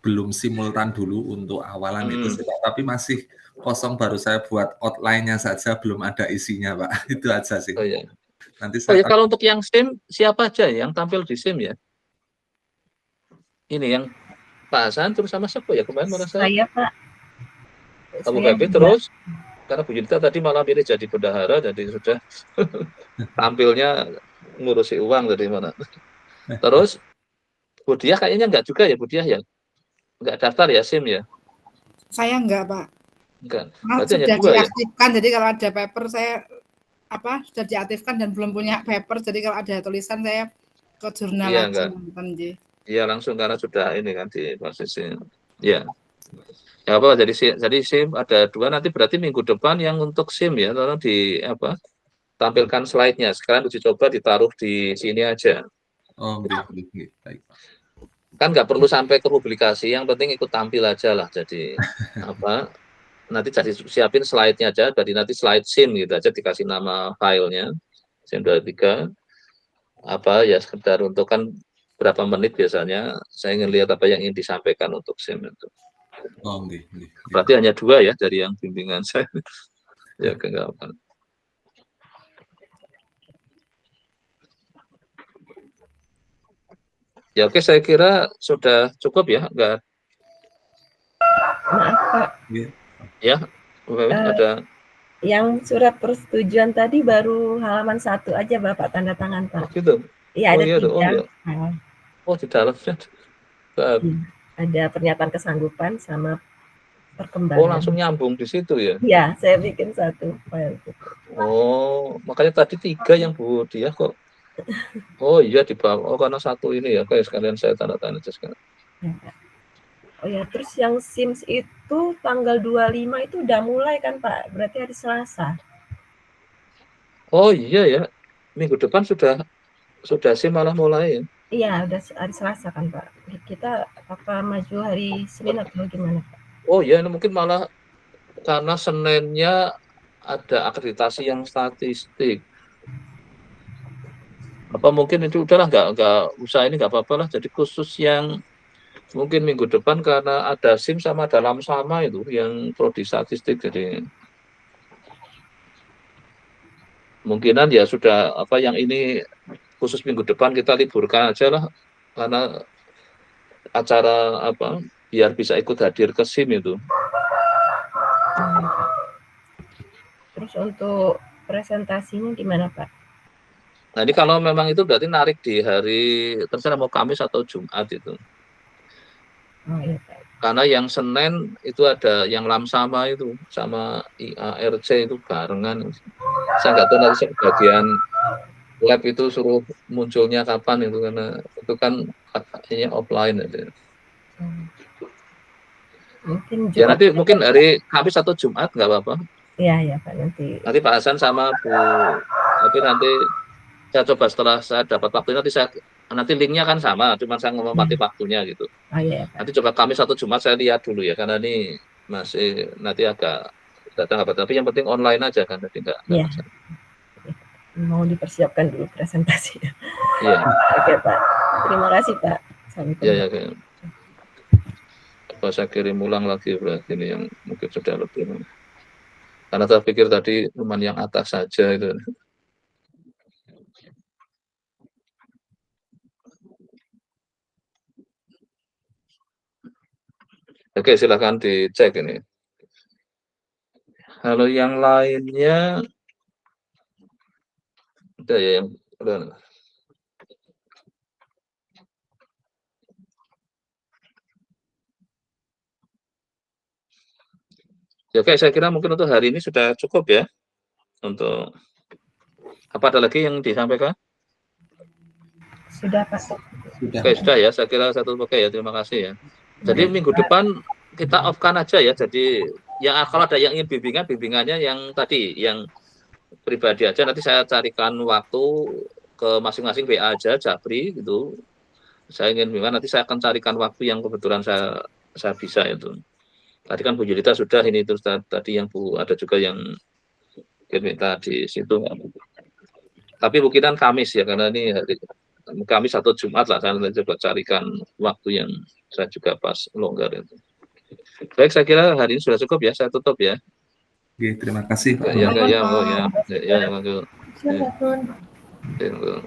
belum simultan dulu untuk awalan itu sih Pak, tapi masih kosong baru saya buat outline-nya saja belum ada isinya Pak. Itu aja sih. Oh ya. Nanti Oh saya ya kalau untuk yang SIM siapa aja yang tampil di SIM ya? Ini yang Pak Hasan terus sama siapa ya kemarin malah Saya Pak. Kamu Saya Pepi juga. terus karena Bu Yudita tadi malam ini jadi bendahara jadi sudah tampilnya ngurusi uang dari mana. Terus Bu Diah kayaknya enggak juga ya Bu Diah ya? Enggak daftar ya SIM ya? Saya enggak, Pak. Enggak. Malah Berarti hanya sudah 2 ya? diaktifkan, jadi kalau ada paper saya sudah diaktifkan dan belum punya paper, jadi kalau ada tulisan saya ke jurnal Iya, aja enggak. nonton, nggih. Iya langsung karena sudah ini kan di posisi. Ya. Ya apa jadi SIM ada 2 nanti berarti minggu depan yang untuk SIM ya tolong di apa tampilkan slide-nya. Sekarang uji coba ditaruh di sini aja. Oh, baik Pak. Kan nggak perlu sampai ke publikasi, yang penting ikut tampil aja lah. Jadi apa nanti jadi siapin slide-nya aja, jadi nanti slide SIM gitu aja dikasih nama filenya SIM 23 apa ya sekedar untuk kan berapa menit biasanya saya ingin lihat apa yang ingin disampaikan untuk SIM itu. Oh, nggih. Berarti hanya 2 ya dari yang bimbingan saya. Ya enggak apa. Ya oke saya kira sudah cukup ya, enggak. Maaf Pak. Ya, ada yang surat persetujuan tadi baru halaman 1 aja Bapak tanda tangan Pak. Oh gitu. Iya ada 3. Iya. Oh di dalamnya. Ada pernyataan kesanggupan sama perkembangan. Oh langsung nyambung di situ ya? Iya, saya bikin 1 file. Oh makanya tadi 3 yang Bu Diah kok. Oh iya di bawah. Oh karena 1 ini ya. Oke sekalian saya tanda tangan aja sekarang. Oh ya terus yang SIMS itu tanggal 25 itu udah mulai kan Pak? Berarti hari Selasa. Oh iya ya. Minggu depan sudah SIM malah mulai ya. Iya, udah hari Selasa kan Pak. Kita apa maju hari Senin atau gimana Pak? Oh ya, ini mungkin malah karena Seninnya ada akreditasi yang statistik. Apa mungkin itu udahlah nggak usah ini nggak apa-apa lah. Jadi khusus yang mungkin minggu depan karena ada SIM sama dalam sama itu yang prodi statistik. Jadi kemungkinan ya sudah apa yang ini khusus minggu depan kita liburkan aja lah karena acara apa biar bisa ikut hadir ke SIM itu. Terus untuk presentasinya gimana Pak? Nah ini kalau memang itu berarti narik di hari terserah mau Kamis atau Jumat itu. Oh iya Pak. Karena yang Senin itu ada yang Lamsama itu sama IARC itu barengan. Saya nggak tahu nanti bagian lab itu suruh munculnya kapan itu karena itu kan katanya offline itu. Mungkin Ya Jumat. nanti mungkin hari Kamis atau Jumat nggak apa-apa. Iya Pak nanti. Nanti Pak Hasan sama Bu, tapi nanti saya coba setelah saya dapat waktu nanti linknya kan sama, cuma saya ngomati waktunya gitu. Oh iya Pak. Nanti coba Kamis atau Jumat saya lihat dulu ya, karena ini masih nanti agak datang apa, tapi yang penting online aja kan, nanti nggak Iya. masalah. Mau dipersiapkan dulu presentasi. Iya. Oke Pak. Terima kasih Pak. Sampai Iya ya. Coba saya kirim ulang lagi berarti ini yang mungkin sudah lebih. Karena saya pikir tadi cuma yang atas saja itu. Oke, silakan dicek ini. Kalau yang lainnya udah ya yang udah. Ya, oke, saya kira mungkin untuk hari ini sudah cukup ya. Untuk apa ada lagi yang disampaikan? Sudah Pak. Sudah. Oke, sudah ya. Saya kira satu oke ya. Terima kasih ya. Jadi minggu depan kita off-kan aja ya. Jadi ya kalau ada yang ingin bimbingannya yang tadi, yang pribadi aja. Nanti saya carikan waktu ke masing-masing WA aja, Japri gitu. Saya ingin bimbingan, nanti saya akan carikan waktu yang kebetulan saya bisa itu. Tadi kan Bu Yulita sudah ini terus tadi yang Bu ada juga yang minta di situ. Tapi mungkinan Kamis ya karena ini hari Kamis atau Jumat lah, saya coba carikan waktu yang saya juga pas longgar itu. Baik, saya kira hari ini sudah cukup ya, saya tutup ya. Oke, terima kasih Pak. Ya, ya, ya, oh ya, ya, ya, ya, Silakan. ya.